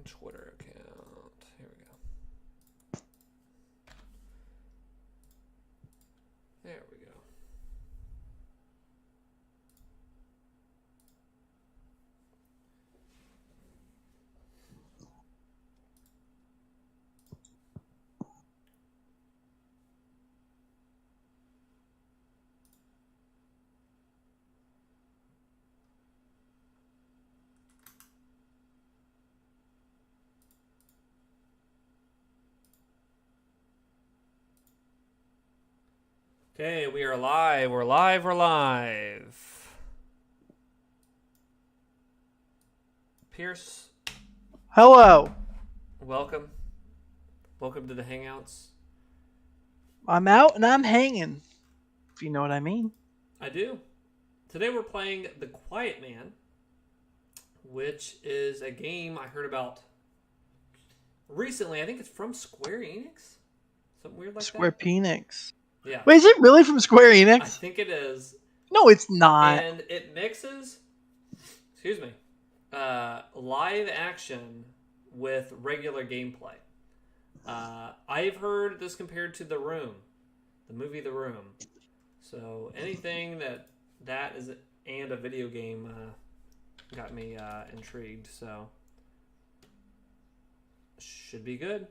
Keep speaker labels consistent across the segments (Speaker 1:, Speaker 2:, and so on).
Speaker 1: Twitter account. Here we go. There we go. Okay, we are live. We're live. We're live. Pierce,
Speaker 2: Hello.
Speaker 1: welcome. Welcome to the Hangouts.
Speaker 2: I'm out and I'm hanging, if you know what I mean.
Speaker 1: I do. Today we're playing The Quiet Man, which is a game I heard about recently. I think it's from Square Enix. Something weird like
Speaker 2: Square
Speaker 1: that.
Speaker 2: Enix.
Speaker 1: Yeah.
Speaker 2: Wait, is it really from Square
Speaker 1: I
Speaker 2: Enix?
Speaker 1: think it is.
Speaker 2: No, it's not.
Speaker 1: And it mixes, excuse me, live action with regular gameplay. I've heard this compared to The Room, the movie The Room. So anything that is and a video game got me intrigued. So should be good.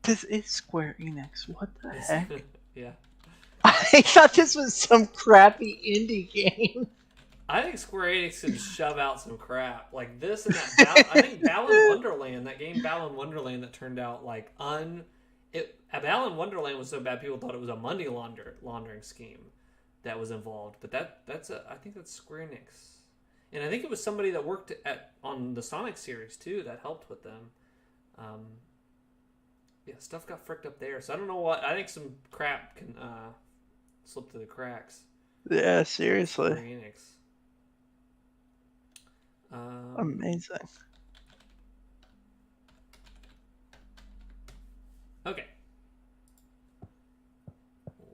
Speaker 2: This is Square Enix. What the heck?
Speaker 1: Yeah.
Speaker 2: I thought this was some crappy indie game.
Speaker 1: I think Square Enix could shove out some crap like this and that. I think Balan Wonderland, that game Balan Wonderland that turned out like Balan Wonderland was so bad people thought it was a money laundering scheme that was involved. But I think that's Square Enix, and I think it was somebody that worked on the Sonic series too that helped with them. Yeah, stuff got fricked up there, so I don't know what. I think some crap can slip through the cracks.
Speaker 2: Yeah,
Speaker 1: Square
Speaker 2: seriously.
Speaker 1: Enix.
Speaker 2: Amazing.
Speaker 1: Okay.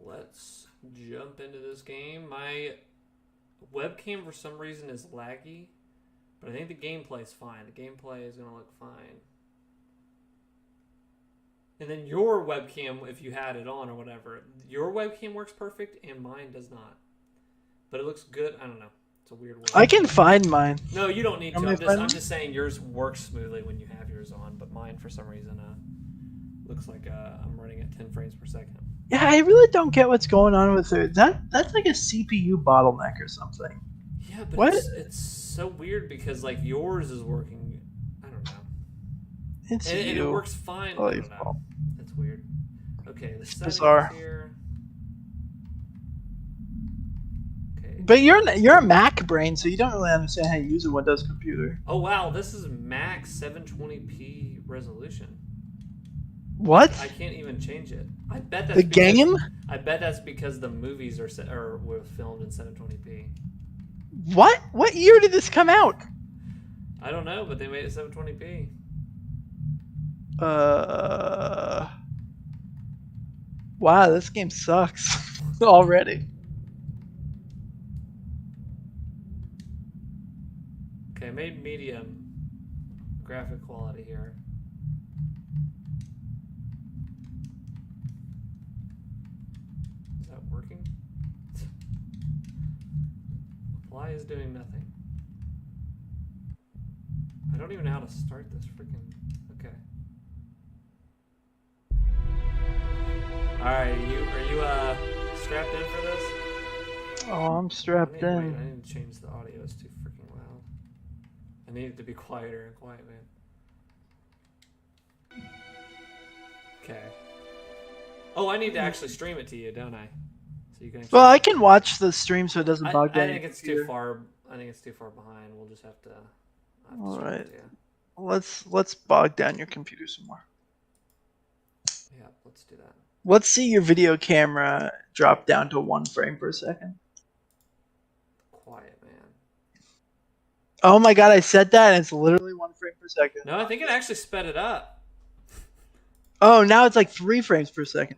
Speaker 1: Let's jump into this game. My webcam for some reason is laggy, but I think the gameplay is fine. The gameplay is going to look fine. And then your webcam, if you had it on or whatever, your webcam works perfect and mine does not. But it looks good. I don't know. It's a weird word.
Speaker 2: I can find mine.
Speaker 1: No, you don't need to.
Speaker 2: Am I
Speaker 1: I'm just saying yours works smoothly when you have yours on, but mine for some reason looks like I'm running at 10 frames per second.
Speaker 2: Yeah, I really don't get what's going on with it. That's like a CPU bottleneck or something.
Speaker 1: Yeah, but
Speaker 2: What?
Speaker 1: It's so weird because like yours is working. I don't know.
Speaker 2: It's
Speaker 1: And it
Speaker 2: you.
Speaker 1: works fine.
Speaker 2: Oh,
Speaker 1: I
Speaker 2: your
Speaker 1: don't know.
Speaker 2: fault.
Speaker 1: It's weird. Okay, the settings
Speaker 2: bizarre.
Speaker 1: here. Okay.
Speaker 2: But you're a Mac brain, so you don't really understand how to use a Windows computer.
Speaker 1: Oh wow, this is max 720p resolution.
Speaker 2: What?
Speaker 1: I can't even change it. I bet that's
Speaker 2: The game?
Speaker 1: I bet that's because the movies were filmed in 720p.
Speaker 2: What? What year did this come out?
Speaker 1: I don't know, but they made it 720p.
Speaker 2: Wow, this game sucks already.
Speaker 1: Okay, I made medium graphic quality here. Is that working? Apply is doing nothing. I don't even know how to start this freaking. Okay. Alright, are you strapped in for this?
Speaker 2: Oh, I'm strapped
Speaker 1: I
Speaker 2: in.
Speaker 1: need to change the audio. It's too freaking loud. I need it to be quieter and quiet, man. Okay. Oh, I need to actually stream it to you, don't I? So you can.
Speaker 2: Well, I can watch the stream so it doesn't bug down.
Speaker 1: I think it's too far. I think it's too far behind. We'll just have to.
Speaker 2: All
Speaker 1: stream
Speaker 2: right.
Speaker 1: it to you.
Speaker 2: Let's bog down your computer some more.
Speaker 1: Yeah, let's do that.
Speaker 2: Let's see your video camera drop down to 1 frame per second.
Speaker 1: Quiet, man.
Speaker 2: Oh my god, I said that and it's literally 1 frame per second.
Speaker 1: No, I think it actually sped it up.
Speaker 2: Oh, now it's like 3 frames per second.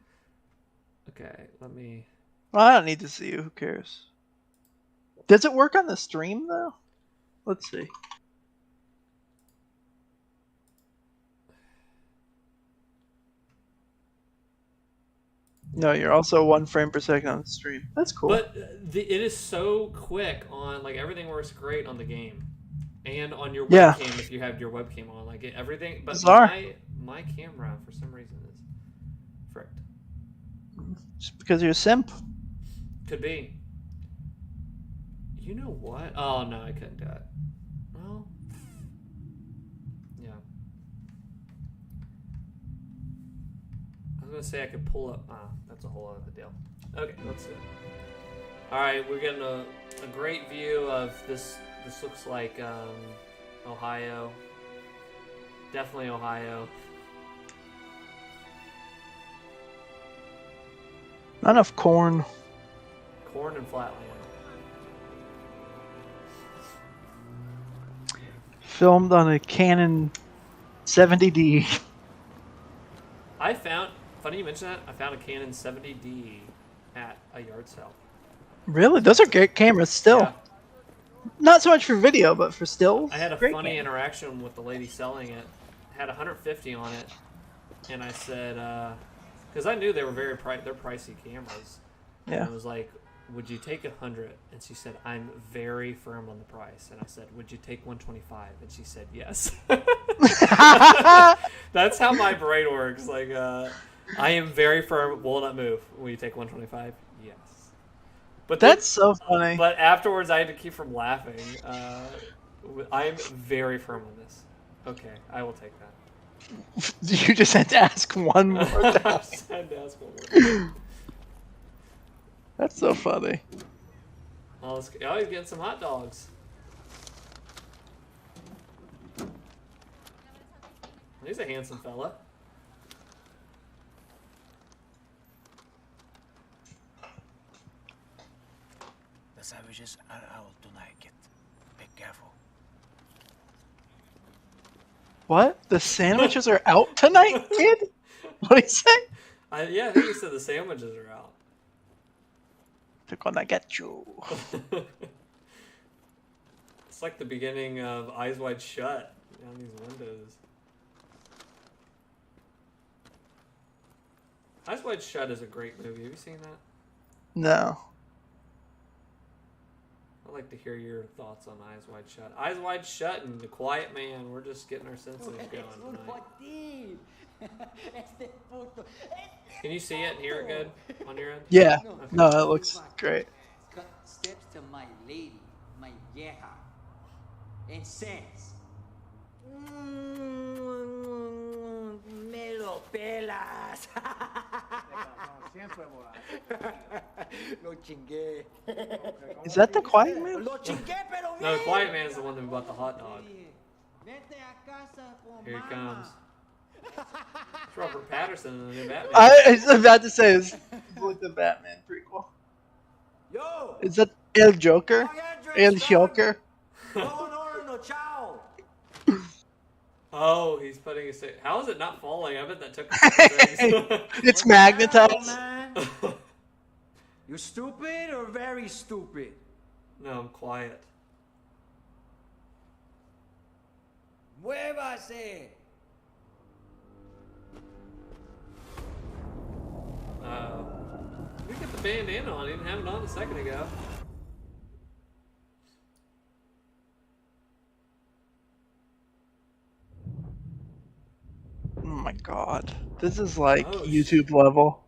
Speaker 1: Okay, let me.
Speaker 2: Well, I don't need to see you. Who cares? Does it work on the stream though? Let's see. No, you're also 1 frame per second on the stream. That's cool.
Speaker 1: But it is so quick on like everything works great on the game, and on your
Speaker 2: Yeah.
Speaker 1: webcam if you have your webcam on, like everything. But
Speaker 2: Bizarre.
Speaker 1: my camera for some reason is fricked.
Speaker 2: Just because you're a simp.
Speaker 1: Could be. You know what? Oh no, I couldn't do it. Well, yeah. I was gonna say I could pull up. That's a whole other deal. Okay, let's do it. All right, we're getting a great view of this. This looks like Ohio. Definitely Ohio.
Speaker 2: Not enough corn.
Speaker 1: Corn and flatland.
Speaker 2: Filmed on a Canon 70D.
Speaker 1: I found. Funny you mention that. I found a Canon 70D at a yard sale.
Speaker 2: Really? Those are great cameras still.
Speaker 1: Yeah.
Speaker 2: Not so much for video, but for stills.
Speaker 1: I had a
Speaker 2: great
Speaker 1: funny
Speaker 2: camera.
Speaker 1: interaction with the lady selling it. Had 150 on it, and I said, because I knew they were they're pricey cameras. And
Speaker 2: Yeah.
Speaker 1: I was like, "Would you take 100?" And she said, "I'm very firm on the price." And I said, "Would you take 125?" And she said, "Yes." That's how my brain works. Like, I am very firm. Will not move. Will you take 125? Yes. But
Speaker 2: That's so funny.
Speaker 1: But afterwards, I had to keep from laughing. I am very firm on this. Okay, I will take that.
Speaker 2: You just had to ask one more
Speaker 1: I
Speaker 2: time.
Speaker 1: just had to ask one more.
Speaker 2: That's so funny.
Speaker 1: Oh, he's getting some hot dogs. He's a handsome fella.
Speaker 3: The savages are out tonight, kid. Be careful.
Speaker 2: What? The sandwiches are out tonight, kid? What did he say?
Speaker 1: Yeah, I think he said the sandwiches are out.
Speaker 2: They're gonna get you.
Speaker 1: It's like the beginning of Eyes Wide Shut down these windows. Eyes Wide Shut is a great movie. Have you seen that?
Speaker 2: No.
Speaker 1: I'd like to hear your thoughts on Eyes Wide Shut. Eyes Wide Shut and The Quiet Man. We're just getting our senses going tonight. Can you see it and hear it good on your end?
Speaker 2: Yeah.
Speaker 1: Okay.
Speaker 2: No, that looks great.
Speaker 4: Cut steps to my lady, my vieja, and says, me lo pelas. Lo chingué.
Speaker 2: Is that the Quiet Man?
Speaker 4: Lo chingué, pero
Speaker 1: No, The
Speaker 4: bien.
Speaker 1: Quiet Man is the one that bought the hot dog.
Speaker 4: Vete a casa con
Speaker 1: Here he
Speaker 4: mama.
Speaker 1: comes. It's Robert Patterson in the new Batman.
Speaker 2: I was about to say, it's like the Batman prequel.
Speaker 4: Yo.
Speaker 2: Is that El Joker? El Joker?
Speaker 4: No, ciao.
Speaker 1: Oh, he's putting his... How is it not falling? I bet that took a couple seconds.
Speaker 2: It's magnetized.
Speaker 4: Man. You stupid or very stupid?
Speaker 1: No, I'm quiet.
Speaker 4: Muévase.
Speaker 1: We get the bandana on. He didn't have it on a second ago.
Speaker 2: Oh my god. This is like
Speaker 1: Oh,
Speaker 2: YouTube level.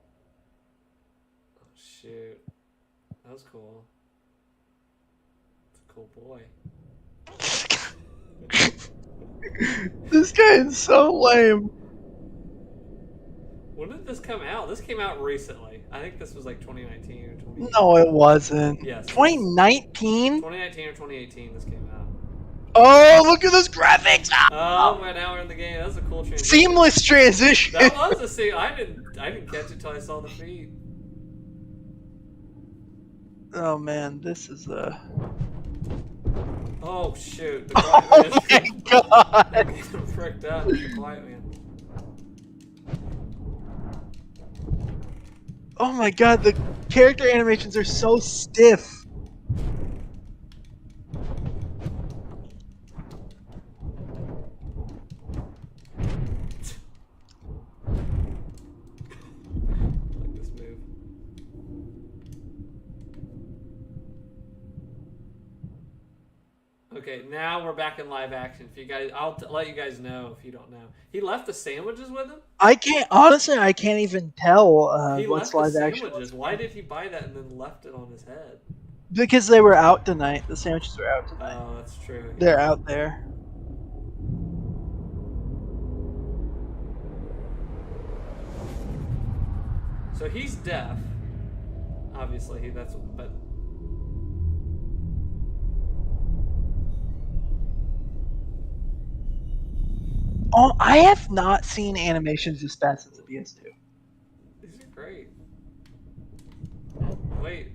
Speaker 1: Oh, shoot. That was cool. It's a cool boy.
Speaker 2: This guy is so lame.
Speaker 1: When did this come out? This came out recently. I think this was like 2019 or 2018.
Speaker 2: No, it wasn't.
Speaker 1: Yes.
Speaker 2: 2019?
Speaker 1: 2019 or 2018 this came out.
Speaker 2: Oh, look at those graphics!
Speaker 1: Oh, man, now we're in the game. That was a cool transition.
Speaker 2: Seamless transition.
Speaker 1: That was a scene. I didn't catch it till I saw the feed.
Speaker 2: Oh man, this is
Speaker 1: Oh shoot! The
Speaker 2: Oh
Speaker 1: Quiet
Speaker 2: my
Speaker 1: Man.
Speaker 2: god!
Speaker 1: I'm getting freaked out. The Quiet Man.
Speaker 2: Oh my god, the character animations are so stiff.
Speaker 1: I like this move. Okay, now we're back in live action. If you guys, I'll let you guys know if you don't know. He left the sandwiches with him.
Speaker 2: I can't even tell
Speaker 1: He
Speaker 2: what's
Speaker 1: left the
Speaker 2: live action.
Speaker 1: sandwiches. Why did he buy that and then left it on his head?
Speaker 2: Because they were out tonight. The sandwiches were out tonight.
Speaker 1: Oh, that's true.
Speaker 2: They're out there.
Speaker 1: So he's deaf. Obviously, but.
Speaker 2: Oh, I have not seen animations this bad since the PS2.
Speaker 1: These are great. Wait,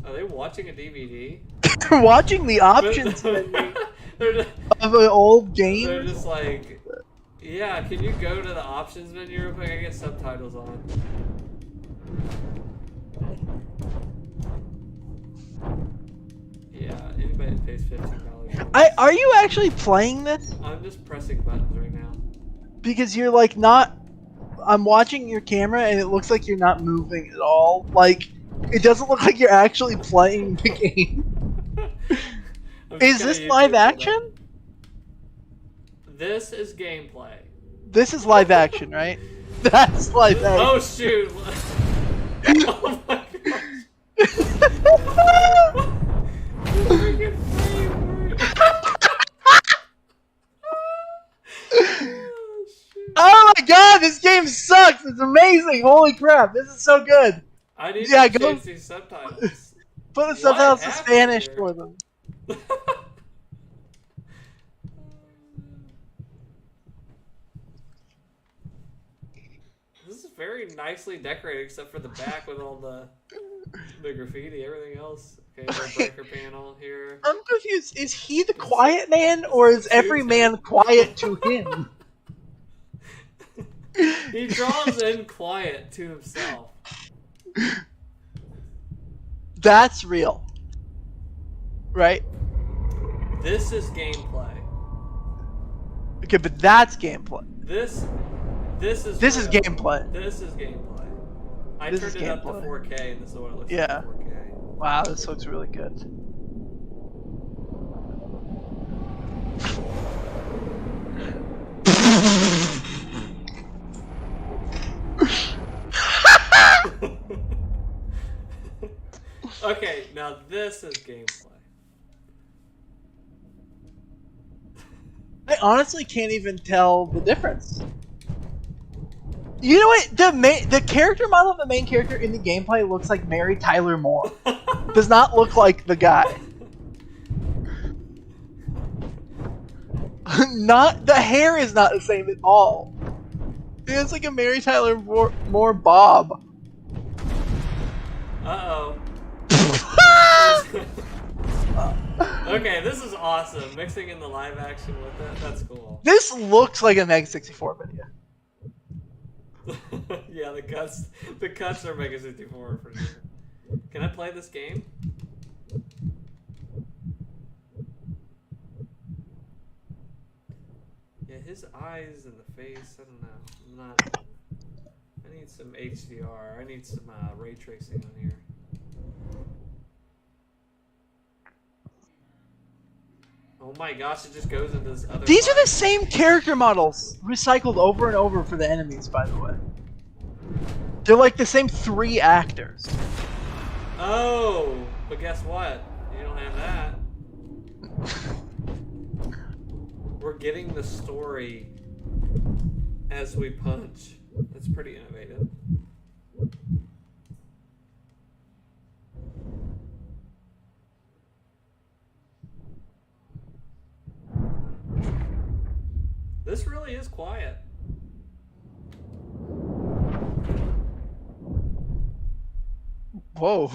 Speaker 1: are they watching a DVD?
Speaker 2: They're watching the options menu of an old game.
Speaker 1: They're just like, yeah, can you go to the options menu real quick? I get subtitles on. Yeah, anybody that pays $15.
Speaker 2: Are you actually playing this?
Speaker 1: I'm just pressing buttons right now.
Speaker 2: Because you're like not. I'm watching your camera and it looks like you're not moving at all. Like it doesn't look like you're actually playing the game. Is this live action?
Speaker 1: This is gameplay.
Speaker 2: This is live action, right? That's live action.
Speaker 1: Oh shoot! Oh my gosh! Freaking frame rate.
Speaker 2: Oh my god, this game sucks! It's amazing! Holy crap, this is so good!
Speaker 1: I need
Speaker 2: Yeah,
Speaker 1: to
Speaker 2: go-
Speaker 1: change these subtitles.
Speaker 2: Put the subtitles to
Speaker 1: happened
Speaker 2: Spanish
Speaker 1: here?
Speaker 2: for them.
Speaker 1: This is very nicely decorated, except for the back with all the graffiti. Everything else, okay, the breaker panel here.
Speaker 2: I'm confused. Is he the quiet man, or is every man quiet to him?
Speaker 1: He draws in quiet to himself.
Speaker 2: That's real. Right?
Speaker 1: This is gameplay.
Speaker 2: Okay, but that's gameplay.
Speaker 1: This is
Speaker 2: This is
Speaker 1: real.
Speaker 2: gameplay.
Speaker 1: This is gameplay. I
Speaker 2: This
Speaker 1: turned
Speaker 2: is
Speaker 1: it up to
Speaker 2: gameplay.
Speaker 1: 4K, and this is what it looks
Speaker 2: Yeah.
Speaker 1: like in 4K.
Speaker 2: Wow, this looks really good.
Speaker 1: Okay, now this is gameplay.
Speaker 2: I honestly can't even tell the difference. You know what? The character model of the main character in the gameplay looks like Mary Tyler Moore. Does not look like the guy. Not the hair is not the same at all. It's like a Mary Tyler Moore bob.
Speaker 1: Uh-oh. Okay, this is awesome. Mixing in the live action with it, that's cool.
Speaker 2: This looks like a Mega 64 video.
Speaker 1: Yeah, the cuts are Mega 64 for sure. Can I play this game? Yeah, his eyes and the face, I don't know. I need some HDR. I need some ray tracing on here. Oh my gosh, it just goes into this other.
Speaker 2: These are the same character models recycled over and over for the enemies, by the way. They're like the same 3 actors.
Speaker 1: Oh, but guess what? You don't have that. We're getting the story as we punch. That's pretty innovative. This really is quiet.
Speaker 2: Whoa.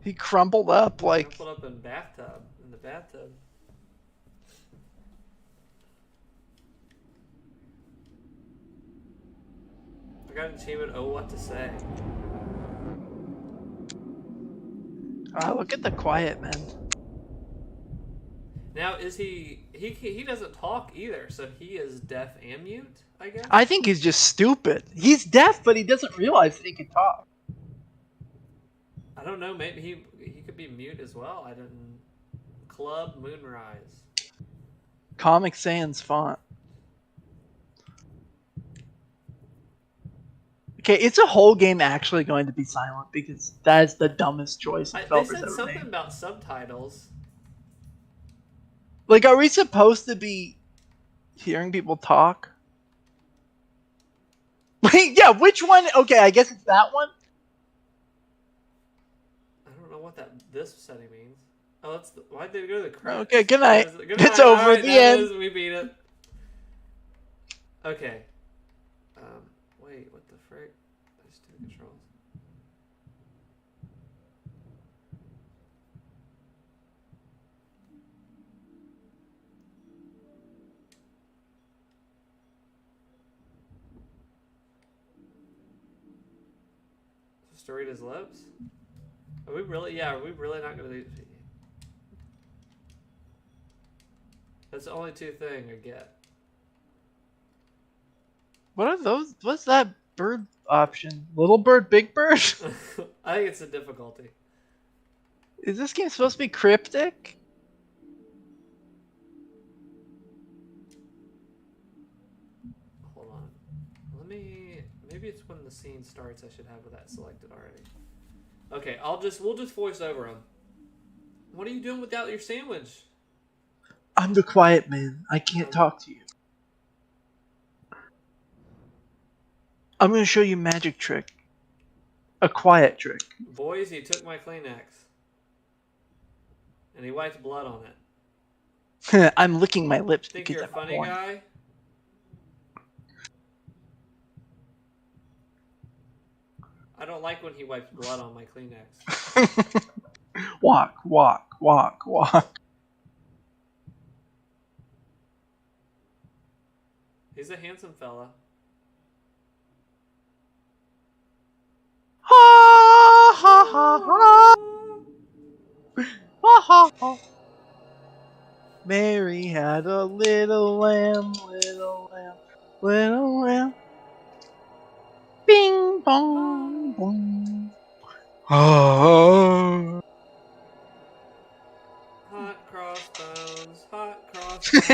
Speaker 2: He crumpled up like...
Speaker 1: Crumpled up in the bathtub. I got an achievement, oh what to say.
Speaker 2: Ah, look at the quiet man.
Speaker 1: Now, is he doesn't talk either, so he is deaf and mute, I guess?
Speaker 2: I think he's just stupid. He's deaf, but he doesn't realize that he can talk.
Speaker 1: I don't know, maybe he could be mute as well. I didn't Club Moonrise.
Speaker 2: Comic Sans font. Okay, it's a whole game actually going to be silent because that is the dumbest choice
Speaker 1: They
Speaker 2: developers
Speaker 1: said
Speaker 2: ever
Speaker 1: something
Speaker 2: made.
Speaker 1: about subtitles.
Speaker 2: Like, are we supposed to be hearing people talk? Wait, yeah, which one? Okay, I guess it's that one.
Speaker 1: I don't know what this setting means. Oh, why'd they go to the credits?
Speaker 2: Okay, good night.
Speaker 1: Good night.
Speaker 2: It's over.
Speaker 1: All right,
Speaker 2: The end.
Speaker 1: we beat it. Okay. Wait, what the frick? I just did the controls. Story to his lips? Are we really? Yeah, are we really not gonna do? That's the only two thing I get.
Speaker 2: What are those? What's that bird option? Little bird, big bird?
Speaker 1: I think it's a difficulty.
Speaker 2: Is this game supposed to be cryptic?
Speaker 1: Hold on. Maybe it's when the scene starts. I should have that selected already. Okay, we'll just voice over them. What are you doing without your sandwich?
Speaker 2: I'm the quiet man. I can't talk to you. I'm gonna show you a magic trick. A quiet trick.
Speaker 1: Boys, he took my Kleenex. And he wiped blood on it.
Speaker 2: I'm licking my lips
Speaker 1: Think
Speaker 2: because
Speaker 1: you're a
Speaker 2: I'm
Speaker 1: funny
Speaker 2: horny.
Speaker 1: guy? I don't like when he wipes blood on my Kleenex.
Speaker 2: Walk, walk, walk, walk.
Speaker 1: He's a handsome fella.
Speaker 2: Ha ha ha ha. Ha ha ha. Mary had a little lamb, little lamb, little lamb. Bing bong boom. Oh.
Speaker 1: Hot crossbones, hot crossbones.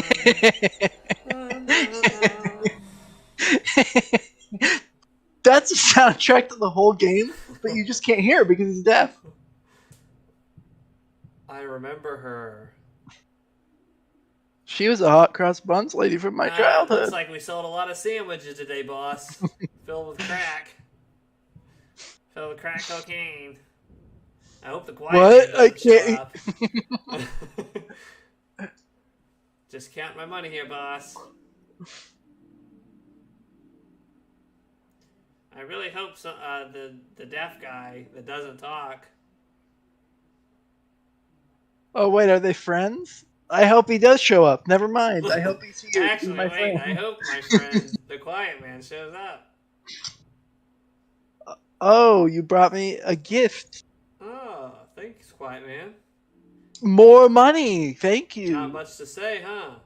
Speaker 2: That's the soundtrack to the whole game, but you just can't hear it because he's deaf.
Speaker 1: I remember her.
Speaker 2: She was a hot cross buns lady from my childhood.
Speaker 1: Looks like we sold a lot of sandwiches today, boss. Filled with crack. Filled with crack cocaine. I hope the quiet
Speaker 2: What?
Speaker 1: man
Speaker 2: I
Speaker 1: doesn't show
Speaker 2: can't.
Speaker 1: up. Just count my money here, boss. I really hope the deaf guy that doesn't talk.
Speaker 2: Oh wait, are they friends? I hope he does show up. Never mind. I hope he's here.
Speaker 1: Actually,
Speaker 2: my
Speaker 1: wait.
Speaker 2: friend.
Speaker 1: I hope my friend, the quiet man, shows up.
Speaker 2: Oh, you brought me a gift.
Speaker 1: Oh, thanks, quiet man.
Speaker 2: More money. Thank you.
Speaker 1: Not much to say, huh?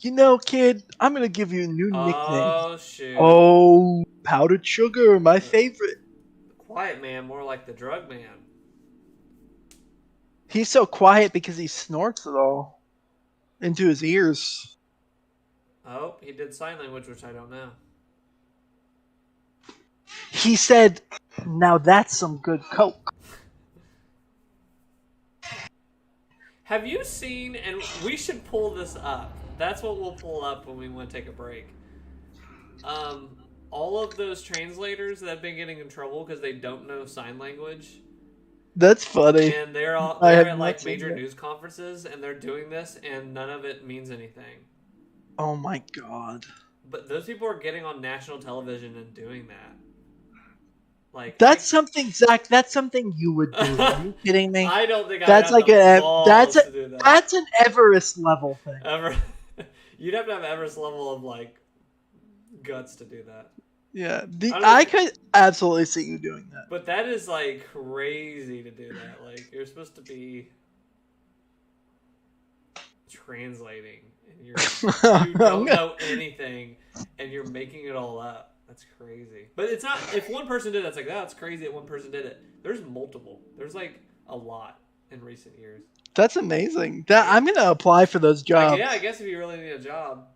Speaker 2: You know, kid, I'm gonna give you a new nickname.
Speaker 1: Oh, shoot.
Speaker 2: Oh, powdered sugar, my favorite.
Speaker 1: Quiet man, more like the drug man.
Speaker 2: He's so quiet because he snorts it all into his ears.
Speaker 1: Oh, he did sign language, which I don't know.
Speaker 2: He said, "Now that's some good coke."
Speaker 1: Have you seen, and we should pull this up. That's what we'll pull up when we want to take a break. All of those translators that have been getting in trouble because they don't know sign language.
Speaker 2: That's funny.
Speaker 1: And they're
Speaker 2: I have
Speaker 1: at
Speaker 2: not
Speaker 1: like
Speaker 2: seen
Speaker 1: major
Speaker 2: that.
Speaker 1: news conferences and they're doing this and none of it means anything.
Speaker 2: Oh my god.
Speaker 1: But those people are getting on national television and doing that. Like
Speaker 2: That's something, Zach. That's something you would do. Are you kidding me?
Speaker 1: I don't think
Speaker 2: That's
Speaker 1: I
Speaker 2: like
Speaker 1: have the
Speaker 2: a
Speaker 1: balls to do that.
Speaker 2: that's an Everest level thing.
Speaker 1: You'd have to have Everest level of like guts to do that.
Speaker 2: Yeah,
Speaker 1: don't
Speaker 2: I
Speaker 1: know.
Speaker 2: could absolutely see you doing that.
Speaker 1: But that is like crazy to do that. Like you're supposed to be translating and you don't know anything and you're making it all up. That's crazy. But it's not, if one person did it, it's like, oh, it's crazy that one person did it. There's multiple. There's like a lot in recent years.
Speaker 2: That's amazing. I'm gonna apply for those jobs.
Speaker 1: Yeah, I guess if you really need a job.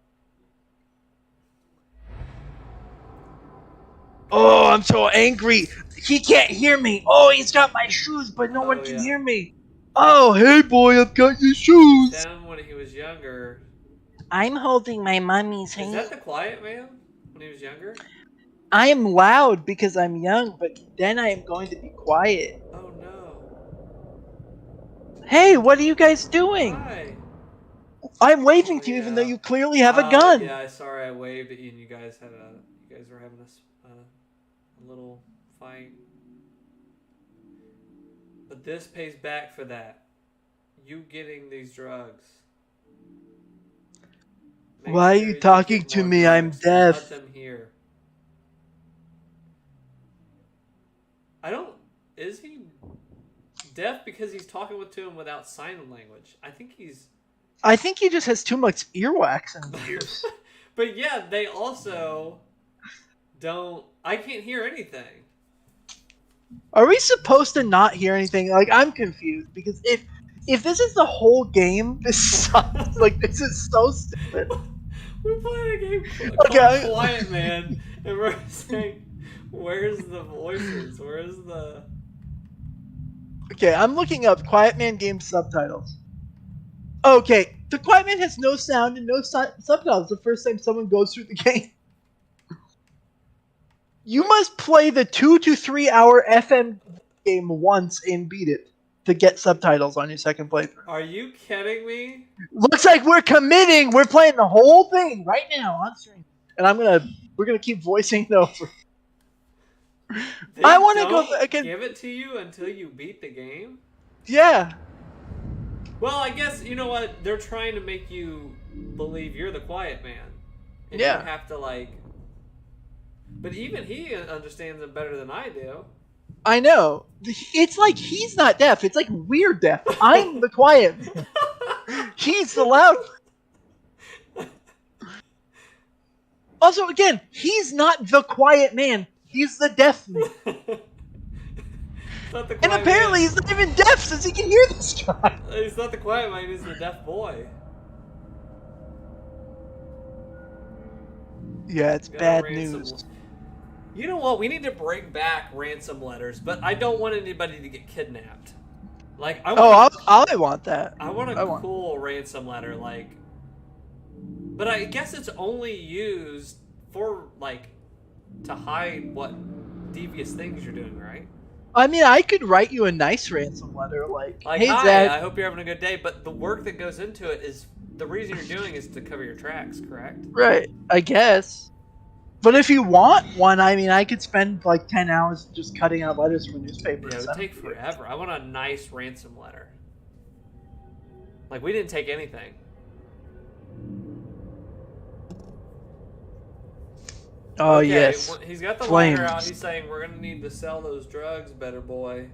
Speaker 2: Oh, I'm so angry. He can't hear me. Oh, he's got my shoes, but no one can hear me. Oh, hey boy, I've got your shoes.
Speaker 1: Him when he was younger.
Speaker 2: I'm holding my mommy's hand.
Speaker 1: Is that the quiet man when he was younger?
Speaker 2: I am loud because I'm young, but then I am going to be quiet.
Speaker 1: Oh no.
Speaker 2: Hey, what are you guys doing?
Speaker 1: Hi.
Speaker 2: I'm waving to you even though you clearly have a gun.
Speaker 1: Yeah, sorry, I waved at you and you guys were having a little fight. But this pays back for that. You getting these drugs.
Speaker 2: Why are you talking to me? I'm deaf.
Speaker 1: Let them hear. Is he deaf because he's talking to him without sign language? I think he just has too much earwax in his ears. But yeah, they also don't. I can't hear anything.
Speaker 2: Are we supposed to not hear anything? Like, I'm confused because if this is the whole game, this sucks. Like, this is so stupid.
Speaker 1: We're playing a game called Quiet Man, and we're saying, where's the voices? Where's the...
Speaker 2: Okay, I'm looking up Quiet Man game subtitles. Okay, the Quiet Man has no sound and no subtitles the first time someone goes through the game. You must play the 2 to 3 hour FM game once and beat it to get subtitles on your second playthrough.
Speaker 1: Are you kidding me?
Speaker 2: Looks like we're committing. We're playing the whole thing right now on stream, and we're gonna keep voicing it over. I want to go back and
Speaker 1: give it to you until you beat the game.
Speaker 2: Yeah.
Speaker 1: Well, I guess you know what they're trying to make you believe you're the Quiet Man, and you have to like. But even he understands it better than I do.
Speaker 2: I know. It's like he's not deaf. It's like we're deaf. I'm the quiet man. He's the loud one. Also, again, he's not the quiet man. He's the deaf man. And apparently he's not even deaf since he can hear this guy.
Speaker 1: He's not the quiet man. He's the deaf boy.
Speaker 2: Yeah, it's bad news.
Speaker 1: You know what? We need to bring back ransom letters, but I don't want anybody to get kidnapped. Like, I
Speaker 2: want that.
Speaker 1: I want a cool ransom letter, like. But I guess it's only used for like to hide what devious things you're doing, right?
Speaker 2: I mean, I could write you a nice ransom letter, like hey,
Speaker 1: hi,
Speaker 2: Zach,
Speaker 1: I hope you're having a good day. But the work that goes into it is the reason you're doing is to cover your tracks, correct?
Speaker 2: Right, I guess. But if you want one, I mean, I could spend like 10 hours just cutting out letters from newspapers.
Speaker 1: Yeah, it would take forever. I want a nice ransom letter. Like, we didn't take anything.
Speaker 2: Oh, okay, yes.
Speaker 1: He's got the letter out. He's saying, we're going to need to sell those drugs, better boy.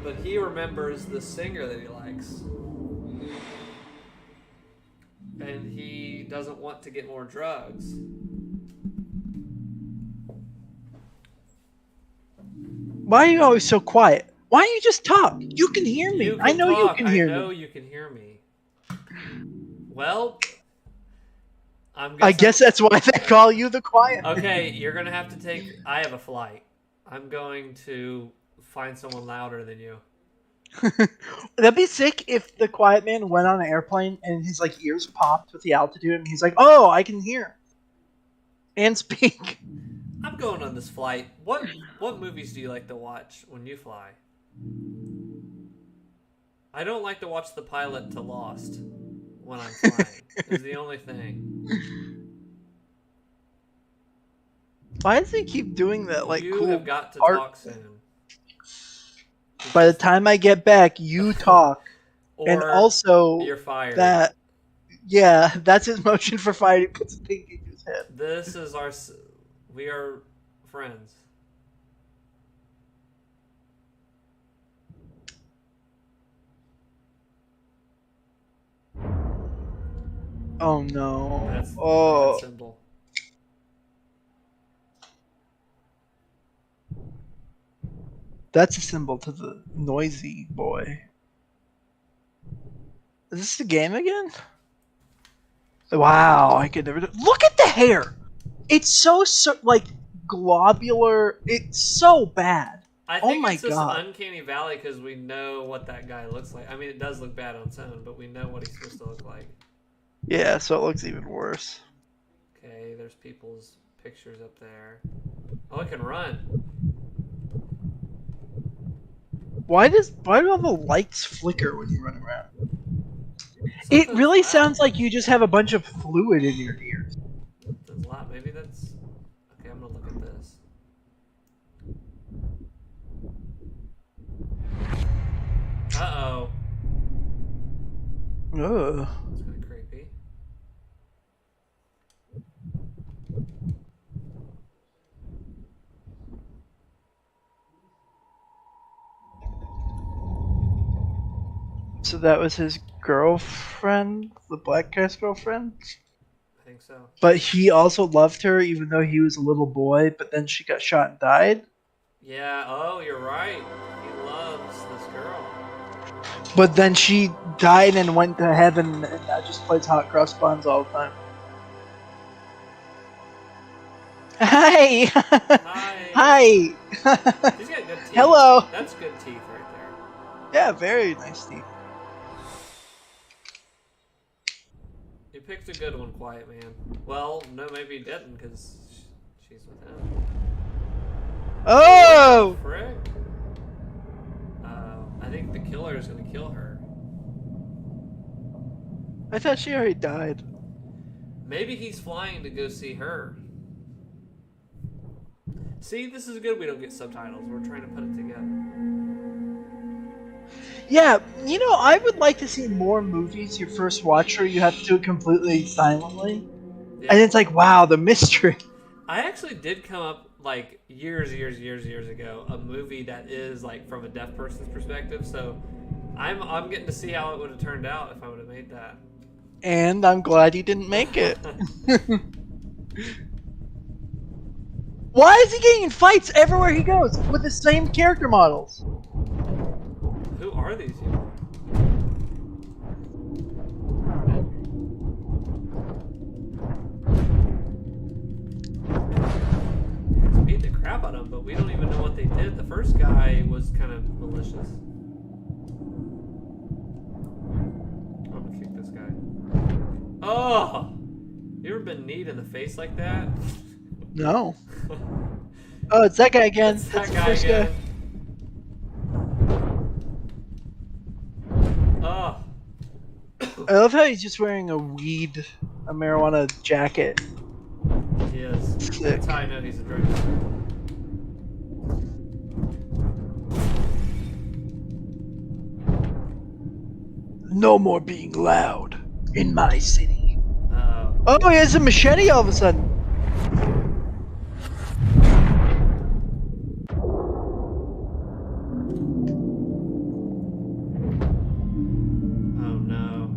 Speaker 1: But he remembers the singer that he likes. And he doesn't want to get more drugs.
Speaker 2: Why are you always so quiet? Why don't you just talk? You can hear me. I know you can hear me.
Speaker 1: I know you can hear me. Well,
Speaker 2: I guess that's why they call you the quiet man.
Speaker 1: Okay, you're going to have to take... I have a flight. I'm going to find someone louder than you.
Speaker 2: That'd be sick if the quiet man went on an airplane and his like ears popped with the altitude and he's like, oh, I can hear and speak.
Speaker 1: I'm going on this flight. What movies do you like to watch when you fly? I don't like to watch the pilot to Lost when I'm flying. It's the only thing.
Speaker 2: Why does he keep doing that? Like,
Speaker 1: you
Speaker 2: cool
Speaker 1: have got to talk soon.
Speaker 2: By the time I get back, you talk. And also,
Speaker 1: you're fired.
Speaker 2: That's his motion for fighting. He puts a pinky in his head.
Speaker 1: This is we are friends.
Speaker 2: Oh no.
Speaker 1: That's the symbol.
Speaker 2: That's a symbol to the noisy boy. Is this the game again? Wow, I could never do. Look at the hair! It's so like globular. It's so bad.
Speaker 1: I
Speaker 2: Oh
Speaker 1: think
Speaker 2: my
Speaker 1: it's just
Speaker 2: god.
Speaker 1: Uncanny Valley because we know what that guy looks like. I mean, it does look bad on its own, but we know what he's supposed to look like.
Speaker 2: Yeah, so it looks even worse.
Speaker 1: Okay, there's people's pictures up there. Oh, I can run.
Speaker 2: Why do all the lights flicker when you run around? It
Speaker 1: Something's
Speaker 2: really
Speaker 1: loud.
Speaker 2: sounds like you just have a bunch of fluid in your ears.
Speaker 1: Something's loud. Maybe that's... Okay, I'm gonna look at this. Uh-oh.
Speaker 2: Ugh.
Speaker 1: That's kind of creepy.
Speaker 2: So that was his girlfriend, the black guy's girlfriend?
Speaker 1: I think so.
Speaker 2: But he also loved her even though he was a little boy, but then she got shot and died?
Speaker 1: Yeah, oh, you're right. He loves this girl.
Speaker 2: But then she died and went to heaven and now just plays hot cross buns all the time. Hi!
Speaker 1: Hi.
Speaker 2: Hi!
Speaker 1: She's got good teeth.
Speaker 2: Hello!
Speaker 1: That's good teeth right there.
Speaker 2: Yeah, very nice teeth.
Speaker 1: You picked a good one, Quiet Man. Well, no, maybe you didn't, because she's with him.
Speaker 2: Oh!
Speaker 1: Frick. I think the killer is going to kill her.
Speaker 2: I thought she already died.
Speaker 1: Maybe he's flying to go see her. See, this is good we don't get subtitles. We're trying to put it together.
Speaker 2: Yeah, you know, I would like to see more movies your first watcher, you have to do it completely silently.
Speaker 1: Yeah.
Speaker 2: And it's like, wow, the mystery.
Speaker 1: I actually did come up, like, years ago, a movie that is, like, from a deaf person's perspective, so I'm getting to see how it would have turned out if I would have made that.
Speaker 2: And I'm glad you didn't make it. Why is he getting in fights everywhere he goes with the same character models?
Speaker 1: Who are these people? He's beat the crap out of them, but we don't even know what they did. The first guy was kind of malicious. I'm gonna kick this guy. Oh! You ever been kneed in the face like that?
Speaker 2: No. Oh, it's that guy again.
Speaker 1: It's
Speaker 2: That's
Speaker 1: that
Speaker 2: the
Speaker 1: guy
Speaker 2: first
Speaker 1: again. Oh.
Speaker 2: I love how he's just wearing a marijuana jacket.
Speaker 1: He is.
Speaker 2: Sick.
Speaker 1: That's how I know he's a drug dealer.
Speaker 2: No more being loud in my city.
Speaker 1: Uh-oh.
Speaker 2: Oh, he has a machete all of a sudden.
Speaker 1: Oh no.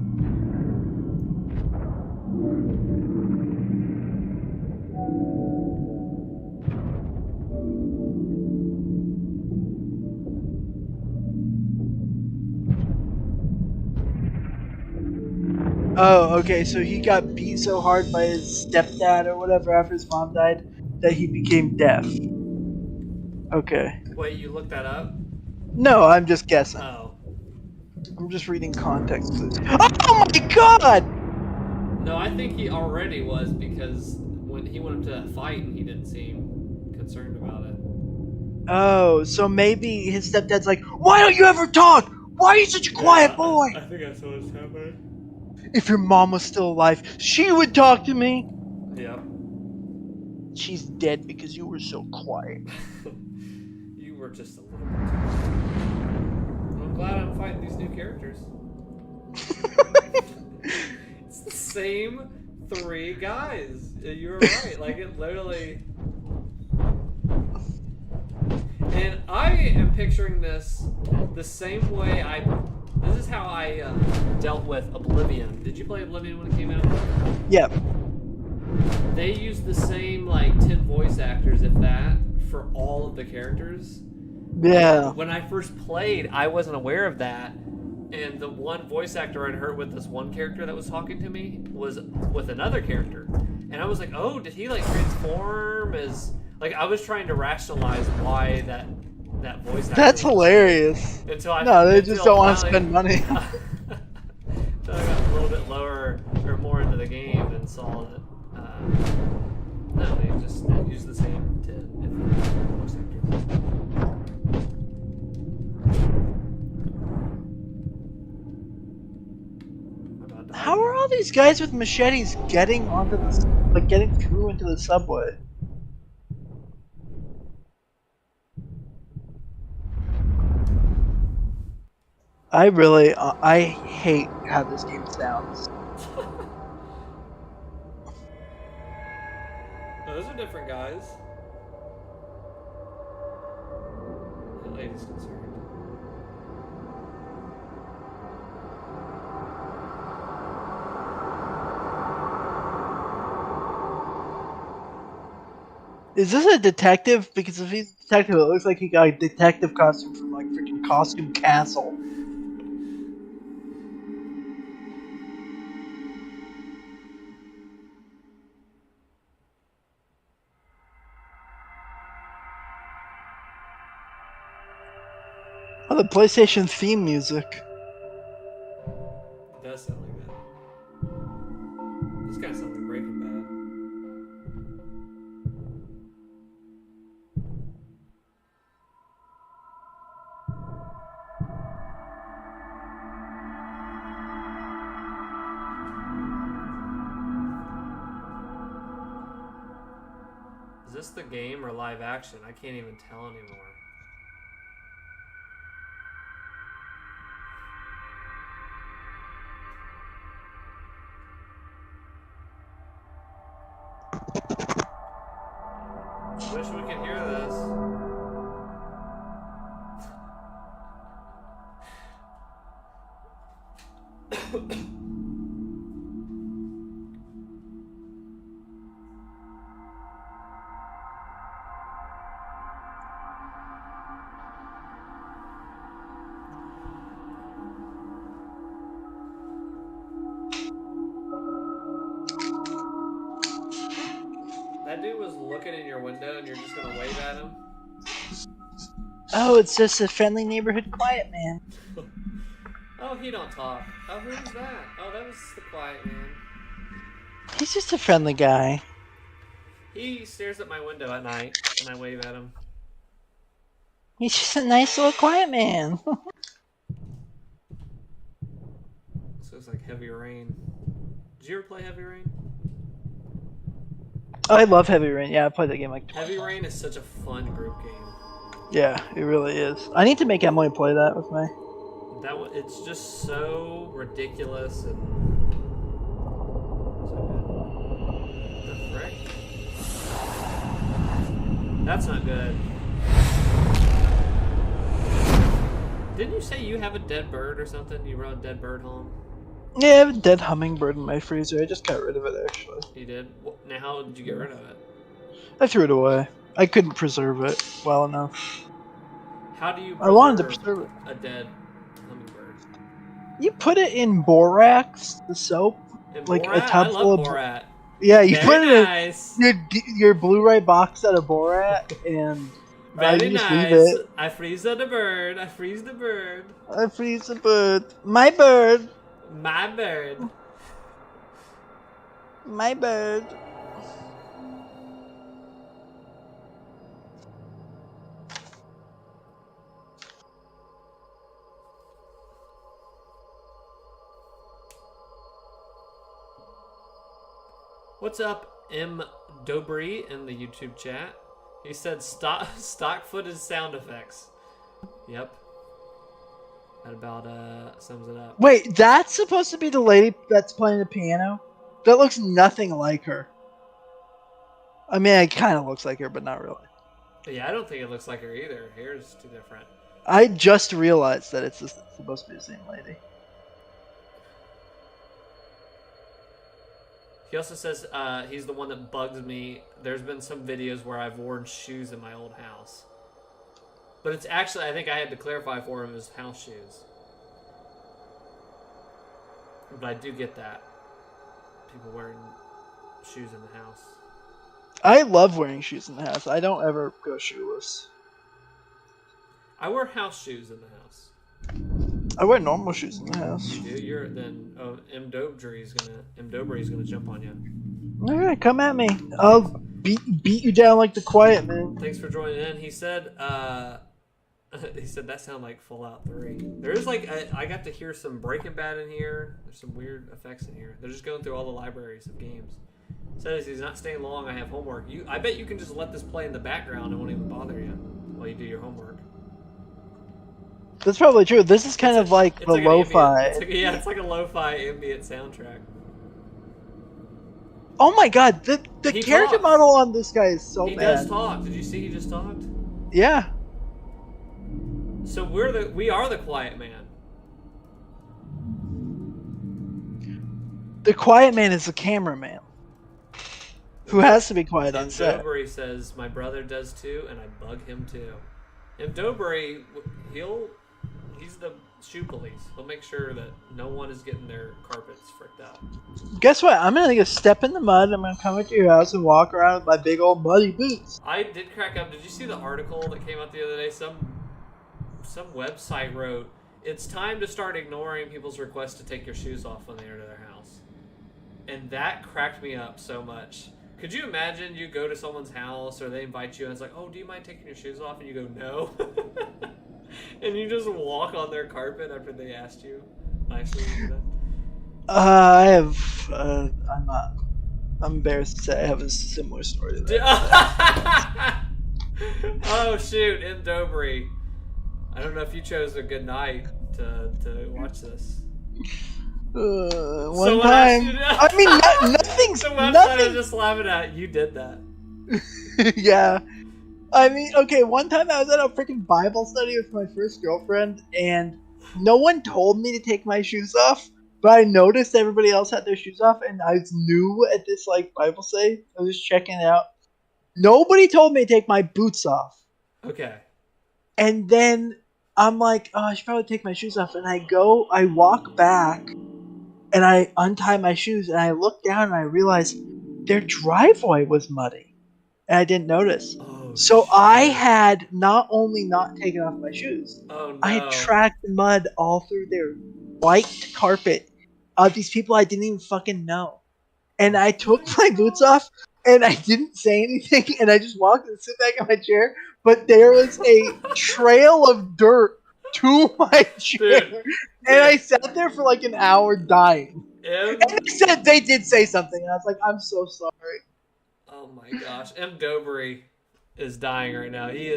Speaker 2: Oh, okay, so he got beat so hard by his stepdad or whatever after his mom died that he became deaf. Okay.
Speaker 1: Wait, you looked that up?
Speaker 2: No, I'm just guessing.
Speaker 1: Oh.
Speaker 2: I'm just reading context clues. Oh my god!
Speaker 1: No, I think he already was because when he went up to that fight and he didn't seem concerned about it.
Speaker 2: Oh, so maybe his stepdad's like, why don't you ever talk? Why are you such a quiet boy?
Speaker 1: I think that's what's happening.
Speaker 2: If your mom was still alive, she would talk to me.
Speaker 1: Yep.
Speaker 2: She's dead because you were so quiet.
Speaker 1: You were just a little bit too. I'm glad I'm fighting these new characters. It's the same three guys. You were right. Like, it literally... And I am picturing this the same way This is how I dealt with Oblivion. Did you play Oblivion when it came out?
Speaker 2: Yep.
Speaker 1: They used the same, like, 10 voice actors, if that, for all of the characters.
Speaker 2: Yeah.
Speaker 1: When I first played, I wasn't aware of that. And the one voice actor I'd heard with this one character that was talking to me was with another character. And I was like, oh, did he like transform as... Like, I was trying to rationalize why that voice actor
Speaker 2: That's
Speaker 1: was
Speaker 2: hilarious.
Speaker 1: until
Speaker 2: No, they just don't want to spend money.
Speaker 1: Until I got a little bit lower or more into the game and saw that no, they just use the same 10 voice actors.
Speaker 2: How are all these guys with machetes getting onto the getting through into the subway? I hate how this game sounds.
Speaker 1: Those are different guys. The lady's concerned.
Speaker 2: Is this a detective? Because if he's a detective, it looks like he got a detective costume from like freaking Costume Castle. Oh, the PlayStation theme music.
Speaker 1: It does sound like that. This kind of sounds like Breaking Bad. Is this the game or live action? I can't even tell anymore. Wish we could hear this. That dude was looking in your window and you're just gonna wave at him?
Speaker 2: Oh, it's just a friendly neighborhood quiet man.
Speaker 1: Oh, he don't talk. Oh, who was that? Oh, that was the quiet man.
Speaker 2: He's just a friendly guy.
Speaker 1: He stares at my window at night and I wave at him.
Speaker 2: He's just a nice little quiet man.
Speaker 1: This looks like Heavy Rain. Did you ever play Heavy Rain?
Speaker 2: I love Heavy Rain. Yeah, I played that game like twice.
Speaker 1: Heavy Rain is such a fun group game.
Speaker 2: Yeah, it really is. I need to make Emily play that with me.
Speaker 1: It's just so ridiculous and so good. The frick? That's not good. Didn't you say you have a dead bird or something? You brought a dead bird home?
Speaker 2: Yeah, I have a dead hummingbird in my freezer. I just got rid of it, actually.
Speaker 1: You did? Well, now how did you get rid of it?
Speaker 2: I threw it away. I couldn't preserve it well enough.
Speaker 1: How do you
Speaker 2: I wanted to
Speaker 1: preserve
Speaker 2: preserve it.
Speaker 1: a dead hummingbird?
Speaker 2: You put it in borax, the soap,
Speaker 1: And
Speaker 2: like
Speaker 1: Borat?
Speaker 2: a tub
Speaker 1: I
Speaker 2: full
Speaker 1: love
Speaker 2: of.
Speaker 1: Borat.
Speaker 2: Yeah, you
Speaker 1: Very
Speaker 2: put it
Speaker 1: nice.
Speaker 2: in your Blu-ray box set of Borat, and
Speaker 1: Very
Speaker 2: you just
Speaker 1: nice.
Speaker 2: leave it.
Speaker 1: I freeze the bird. I freeze the bird.
Speaker 2: I freeze the bird. My bird.
Speaker 1: My bird.
Speaker 2: My bird.
Speaker 1: What's up, M. Dobry in the YouTube chat? He said stock footage sound effects. Yep. That about sums it up.
Speaker 2: Wait, that's supposed to be the lady that's playing the piano? That looks nothing like her. I mean, it kind of looks like her, but not really.
Speaker 1: Yeah, I don't think it looks like her either. Hair's too different.
Speaker 2: I just realized that it's supposed to be the same lady.
Speaker 1: He also says he's the one that bugs me. There's been some videos where I've worn shoes in my old house. But it's actually, I think I had to clarify for him, his house shoes. But I do get that. People wearing shoes in the house.
Speaker 2: I love wearing shoes in the house. I don't ever go shoeless.
Speaker 1: I wear house shoes in the house.
Speaker 2: I wear normal shoes in the house.
Speaker 1: You do? You're then. Oh, M Dobry's gonna jump on you.
Speaker 2: Alright, come at me. I'll beat you down like the quiet man.
Speaker 1: Thanks for joining in. He said. He said that sounded like Fallout 3. There is like I got to hear some Breaking Bad in here. There's some weird effects in here. They're just going through all the libraries of games. Says he's not staying long. I have homework. I bet you can just let this play in the background. It won't even bother you while you do your homework.
Speaker 2: That's probably true. This is kind of like the lo-fi.
Speaker 1: It's like a lo-fi ambient soundtrack.
Speaker 2: Oh my god, the character model on this guy is so bad.
Speaker 1: He does talk. Did you see he just talked?
Speaker 2: Yeah.
Speaker 1: So we are the quiet man.
Speaker 2: The quiet man is the cameraman. Who has to be quiet on set.
Speaker 1: Dobry says, my brother does too, and I bug him too. And Dobry, he's the shoe police. He'll make sure that no one is getting their carpets fricked out.
Speaker 2: Guess what? I'm going to go step in the mud. I'm going to come into your house and walk around with my big old muddy boots.
Speaker 1: I did crack up. Did you see the article that came out the other day? Some website wrote, it's time to start ignoring people's requests to take your shoes off when they enter their house. And that cracked me up so much. Could you imagine you go to someone's house or they invite you and it's like, oh, do you mind taking your shoes off? And you go, no. And you just walk on their carpet after they asked you nicely to do that?
Speaker 2: I'm embarrassed to say I have a similar story to that.
Speaker 1: Oh, shoot. M. Dobry. I don't know if you chose a good night to watch this.
Speaker 2: One time. I mean, nothing's.
Speaker 1: The website is just laughing at you did that.
Speaker 2: Yeah. I mean, okay, one time I was at a freaking Bible study with my first girlfriend, and no one told me to take my shoes off, but I noticed everybody else had their shoes off, and I was new at this, like, Bible study. I was just checking it out. Nobody told me to take my boots off.
Speaker 1: Okay.
Speaker 2: And then I'm like, oh, I should probably take my shoes off, and I walk back, and I untie my shoes, and I look down, and I realize their driveway was muddy, and I didn't notice. So shit. I had not only not taken off my shoes, I had tracked mud all through their white carpet of these people I didn't even fucking know. And I took my boots off, and I didn't say anything, and I just walked and sit back in my chair, but there was a trail of dirt to my chair. Dude. And I sat there for like an hour dying. And they did say something, and I was like, I'm so sorry.
Speaker 1: Oh my gosh. M. Dobry is dying right now. He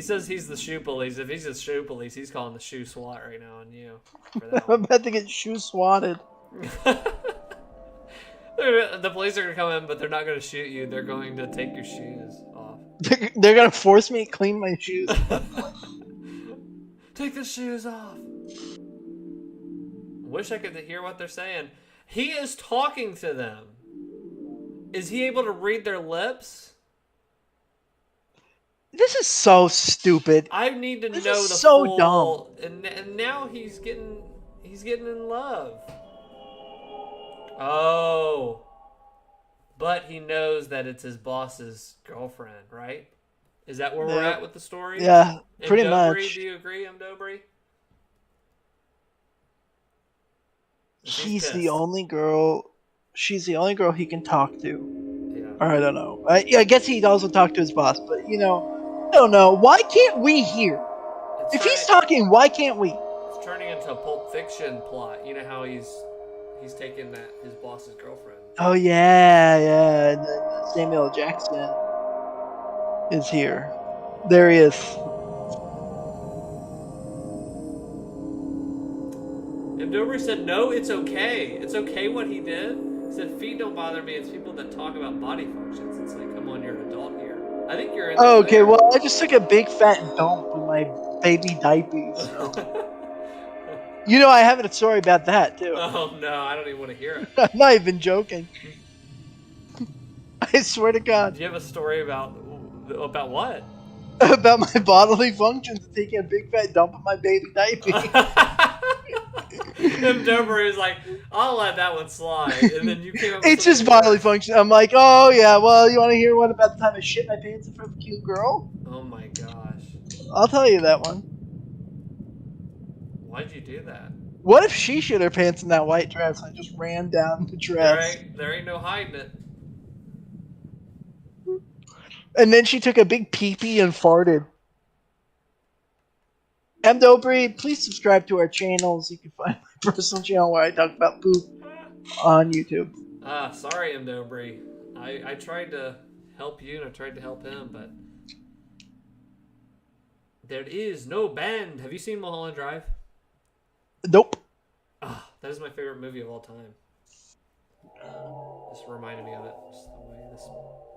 Speaker 1: says he's the shoe police. If he's the shoe police, he's calling the shoe SWAT right now on you.
Speaker 2: I'm about to get shoe swatted.
Speaker 1: The police are going to come in, but they're not going to shoot you. They're going to take your shoes off.
Speaker 2: They're going to force me to clean my shoes.
Speaker 1: Take the shoes off. Wish I could hear what they're saying. He is talking to them. Is he able to read their lips?
Speaker 2: This is so stupid.
Speaker 1: I need to know the
Speaker 2: so
Speaker 1: full... dumb. And now he's getting in love. Oh. But he knows that it's his boss's girlfriend, right? Is that where we're at with the story?
Speaker 2: Yeah, pretty much.
Speaker 1: Do you agree, M. Dobry?
Speaker 2: She's the only girl he can talk to. Yeah. Or I don't know. I guess he'd also talk to his boss, but I don't know. Why can't we hear? If he's talking, why can't we?
Speaker 1: It's turning into a Pulp Fiction plot. You know how he's taking his boss's girlfriend.
Speaker 2: Oh yeah. And Samuel Jackson is here. There he is.
Speaker 1: And Dobry said, no, it's okay. It's okay what he did. He said, feet don't bother me. It's people that talk about body functions. It's like, come on, you're an adult here. I think you're in there.
Speaker 2: Okay, well, I just took a big fat dump with my baby diapers. So. I have a story about that, too.
Speaker 1: Oh, no, I don't even want to hear it.
Speaker 2: I'm not even joking. I swear to God.
Speaker 1: Do you have a story about what?
Speaker 2: about my bodily functions and taking a big fat dump in my baby diaper.
Speaker 1: Tim Dobry was like, I'll let that one slide. And then you came up with
Speaker 2: It's just
Speaker 1: something
Speaker 2: bodily
Speaker 1: worse.
Speaker 2: function. I'm like, oh yeah, well, you want to hear one about the time I shit my pants in front of a cute girl?
Speaker 1: Oh my gosh.
Speaker 2: I'll tell you that one.
Speaker 1: Why'd you do that?
Speaker 2: What if she shit her pants in that white dress and I just ran down the dress?
Speaker 1: There ain't no hiding it.
Speaker 2: And then she took a big pee-pee and farted. M. Dobry, please subscribe to our channels. You can find my personal channel where I talk about poop on YouTube.
Speaker 1: Sorry, M. Dobry. I tried to help you and I tried to help him, but there is no band. Have you seen Mulholland Drive?
Speaker 2: Nope.
Speaker 1: That is my favorite movie of all time. Just reminded me of it. Just the way this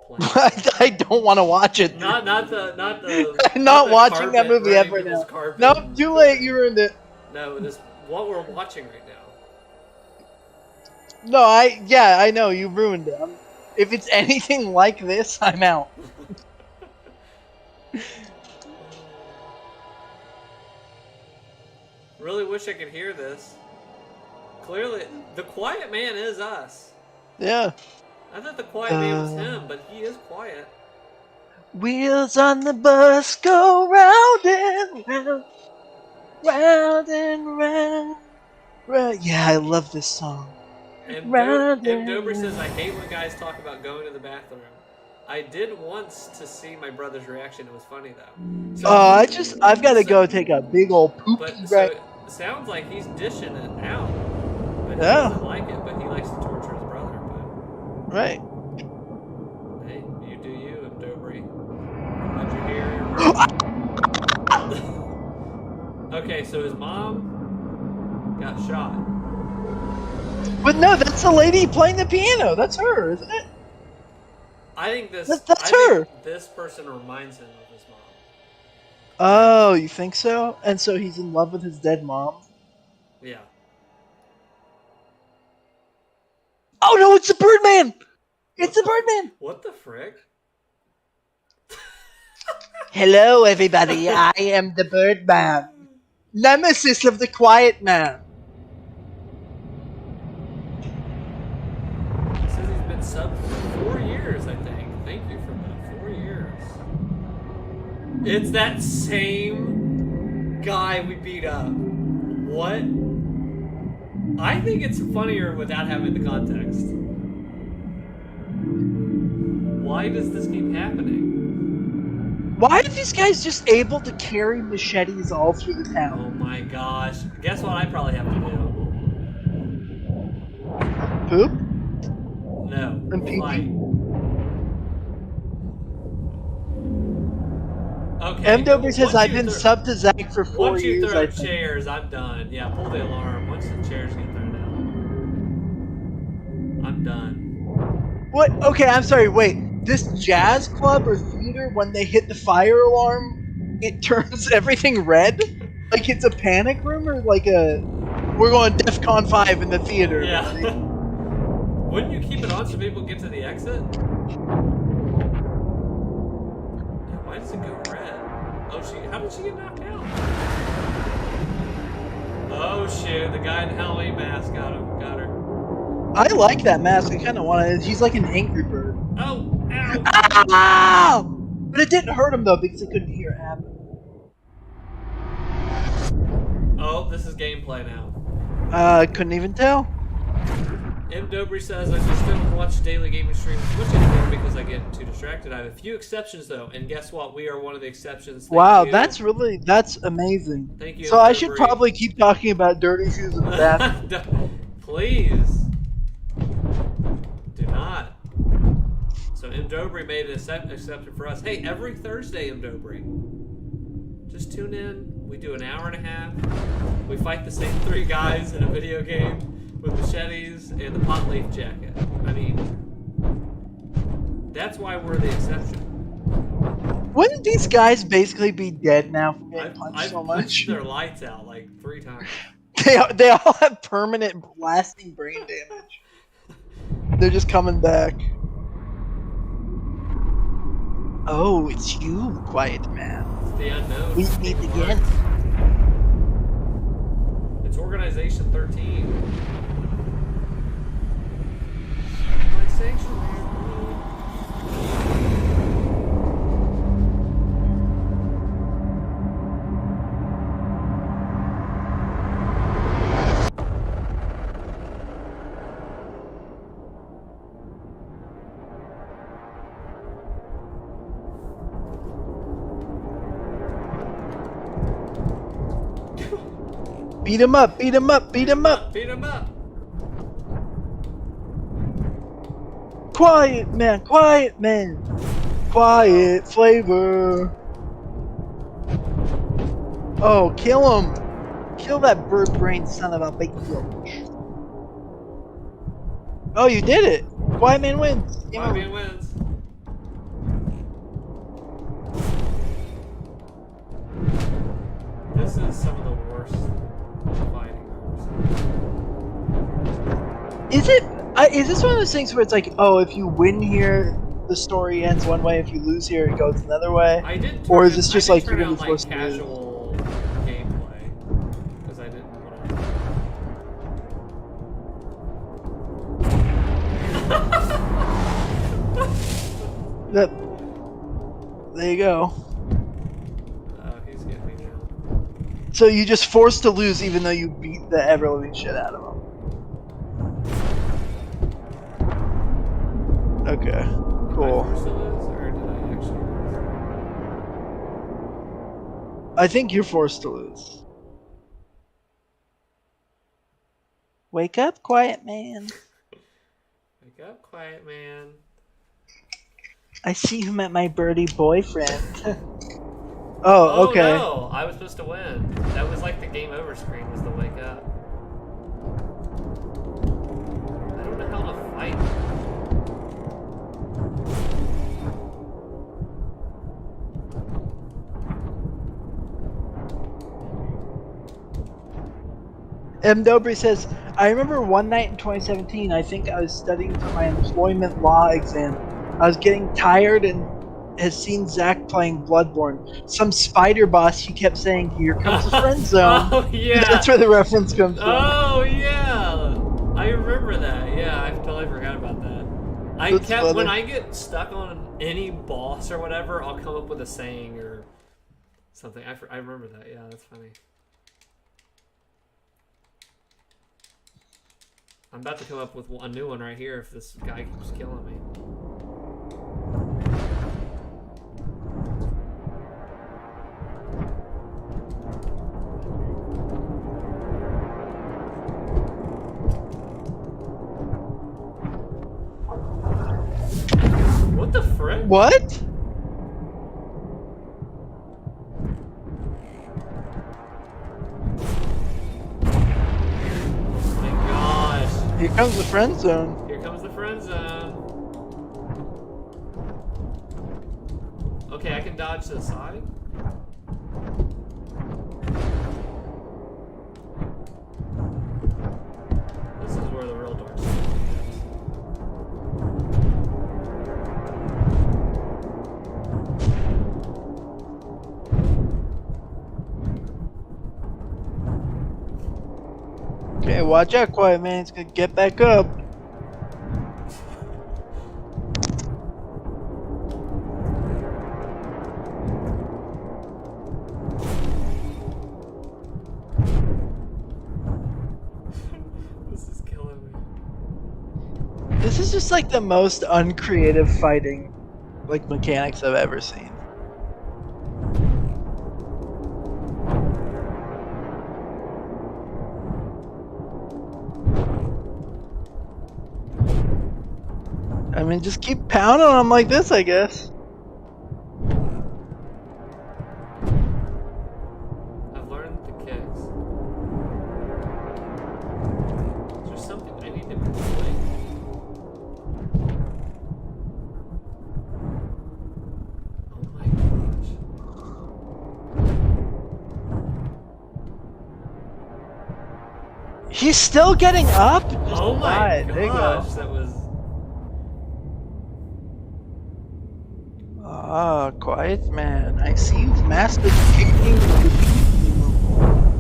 Speaker 1: plays.
Speaker 2: I don't want to watch it.
Speaker 1: Not the.
Speaker 2: I'm not
Speaker 1: the
Speaker 2: watching that
Speaker 1: carpet
Speaker 2: movie
Speaker 1: running
Speaker 2: ever
Speaker 1: through this
Speaker 2: now.
Speaker 1: carpet.
Speaker 2: Nope, too late. You ruined it.
Speaker 1: No, this what we're watching right now.
Speaker 2: No, I know you ruined it. If it's anything like this, I'm out.
Speaker 1: Really wish I could hear this. Clearly, the quiet man is us.
Speaker 2: Yeah.
Speaker 1: I thought the quiet man was him, but he is quiet.
Speaker 2: Wheels on the bus go round and round, round and round, round. Yeah, I love this song.
Speaker 1: And
Speaker 2: Round
Speaker 1: Dobry
Speaker 2: and
Speaker 1: says, I hate when guys talk about going to the bathroom. I did once to see my brother's reaction. It was funny though. So,
Speaker 2: I've got to go take a big old poopy
Speaker 1: But so
Speaker 2: break.
Speaker 1: it sounds like he's dishing it out. But he
Speaker 2: Yeah.
Speaker 1: doesn't like it, but he likes to torture his brother. But
Speaker 2: Right.
Speaker 1: hey, you do you, and Dobry. Let you hear. Okay, so his mom got shot.
Speaker 2: But no, that's the lady playing the piano. That's her, isn't it?
Speaker 1: I think this.
Speaker 2: That's
Speaker 1: I
Speaker 2: her.
Speaker 1: think this person reminds him of his mom.
Speaker 2: Oh, you think so? And so he's in love with his dead mom?
Speaker 1: Yeah.
Speaker 2: Oh no, it's the Birdman! It's the Birdman!
Speaker 1: What the frick?
Speaker 2: Hello, everybody. I am the Birdman. Nemesis of the Quiet Man.
Speaker 1: It says he's been subbed for 4 years, I think. Thank you for that. 4 years. It's that same guy we beat up. What? I think it's funnier without having the context. Why does this keep happening?
Speaker 2: Why are these guys just able to carry machetes all through the
Speaker 1: Oh
Speaker 2: town?
Speaker 1: my gosh. Guess what I probably have to do?
Speaker 2: Poop?
Speaker 1: No.
Speaker 2: And pee-pee?
Speaker 1: Fight. Okay.
Speaker 2: M. Dobry says,
Speaker 1: once
Speaker 2: I've
Speaker 1: you
Speaker 2: been subbed to Zach for 4
Speaker 1: Once you
Speaker 2: years,
Speaker 1: throw
Speaker 2: I think.
Speaker 1: chairs, I'm done. Yeah, pull the alarm. Once the chairs get thrown out, I'm done.
Speaker 2: What? Okay, I'm sorry, wait. This jazz club or theater, when they hit the fire alarm, it turns everything red? Like it's a panic room or like a... We're going DEFCON 5 in the theater.
Speaker 1: Yeah.
Speaker 2: everybody.
Speaker 1: Wouldn't you keep it on so people get to the exit? Why does it go red? Oh, how did she get knocked out? Oh shit, the guy in the Halloween mask got her.
Speaker 2: I like that mask. I kind of want to... He's like an angry bird.
Speaker 1: Oh, ow!
Speaker 2: Ow! But it didn't hurt him though because he couldn't hear it happen.
Speaker 1: Oh, this is gameplay now.
Speaker 2: I couldn't even tell.
Speaker 1: M. Dobry says, I just don't watch daily gaming streams much anymore because I get too distracted. I have a few exceptions though, and guess what? We are one of the exceptions. Thank
Speaker 2: Wow,
Speaker 1: you.
Speaker 2: that's amazing.
Speaker 1: Thank you.
Speaker 2: So
Speaker 1: M.
Speaker 2: I should
Speaker 1: Dobry.
Speaker 2: probably keep talking about dirty shoes in the bathroom.
Speaker 1: Please. Do not. So M. Dobry made an exception for us. Hey, every Thursday, M. Dobry. Just tune in. We do an hour and a half. We fight the same 3 guys in a video game with machetes and the pot leaf jacket. I mean, that's why we're the exception.
Speaker 2: Wouldn't these guys basically be dead now from getting punched
Speaker 1: I've
Speaker 2: so
Speaker 1: punched
Speaker 2: much?
Speaker 1: their lights out like 3 times.
Speaker 2: They all have permanent lasting brain damage. They're just coming back. Oh, it's you, quiet man.
Speaker 1: It's the unknown.
Speaker 2: We
Speaker 1: from
Speaker 2: meet
Speaker 1: Kingdom
Speaker 2: again.
Speaker 1: Hearts. It's Organization 13. My sanctuary.
Speaker 2: Beat him up, beat him up, beat him up.
Speaker 1: Beat him up.
Speaker 2: Quiet man, quiet man. Quiet flavor. Oh, kill him. Kill that bird brain son of a bitch. Oh, you did it. Quiet man wins. Game
Speaker 1: Quiet
Speaker 2: over.
Speaker 1: Man wins. This is some of the worst fighting I've ever seen.
Speaker 2: Is it? Is this one of those things where it's like, oh, if you win here, the story ends one way. If you lose here, it goes another way.
Speaker 1: I did.
Speaker 2: Or is
Speaker 1: turn
Speaker 2: this
Speaker 1: it-
Speaker 2: just
Speaker 1: I did
Speaker 2: like
Speaker 1: turn
Speaker 2: you're gonna
Speaker 1: on,
Speaker 2: be forced
Speaker 1: like
Speaker 2: to lose?
Speaker 1: casual gameplay because I didn't want to.
Speaker 2: That. There you go.
Speaker 1: He's getting me now.
Speaker 2: So you just forced to lose, even though you beat the ever living shit out of him. Okay.
Speaker 1: Am I
Speaker 2: Cool.
Speaker 1: forced to lose, or did I actually lose?
Speaker 2: I think you're forced to lose. Wake up, quiet man.
Speaker 1: Wake up, quiet man.
Speaker 2: I see you met my birdie boyfriend. Oh, okay.
Speaker 1: No! I was supposed to win. That was like the game over screen was the wake up. I don't know how to fight.
Speaker 2: M. Dobry says, I remember one night in 2017, I think I was studying for my employment law exam. I was getting tired and has seen Zach playing Bloodborne. Some spider boss, he kept saying, here comes the friend zone.
Speaker 1: Oh, yeah!
Speaker 2: That's where the reference comes from.
Speaker 1: Oh, yeah! I remember that. Yeah, I totally forgot about that.
Speaker 2: That's funny.
Speaker 1: When I get stuck on any boss or whatever, I'll come up with a saying or something. I remember that. Yeah, that's funny. I'm about to come up with a new one right here if this guy keeps killing me. What the frick?
Speaker 2: What?
Speaker 1: Oh my gosh.
Speaker 2: Here comes the friend zone.
Speaker 1: Here comes the friend zone. Okay, I can dodge to the side. This is where the real dark side is.
Speaker 2: Okay, watch out, quiet man. It's gonna get back up.
Speaker 1: This is killing me.
Speaker 2: This is just like the most uncreative fighting like mechanics I've ever seen. I mean, just keep pounding on them like this, I guess.
Speaker 1: I've learned the kicks. Is there something I need to be doing? Oh my gosh.
Speaker 2: He's still getting up?
Speaker 1: Oh my
Speaker 2: Alright, there you go.
Speaker 1: gosh, that was...
Speaker 2: Ah, quiet man. I see you've mastered the kicking repeatedly move.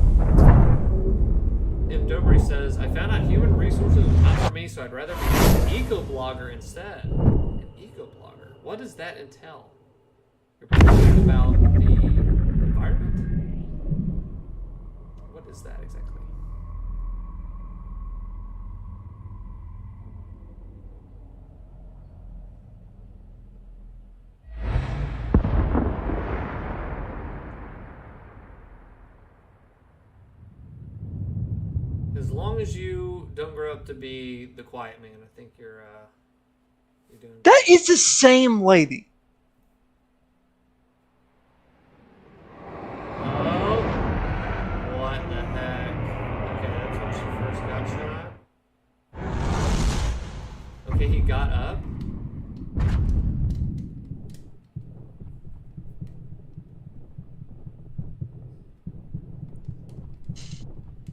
Speaker 1: If Dobry says, I found out human resources was not for me, so I'd rather be an eco-blogger instead. An eco-blogger? What does that entail? You're blogging about the environment? What is that exactly? As long as you don't grow up to be the quiet man, I think you're doing good.
Speaker 2: That is the same lady.
Speaker 1: Oh, what the heck? Okay, that's when she first got shot. Okay, he got up.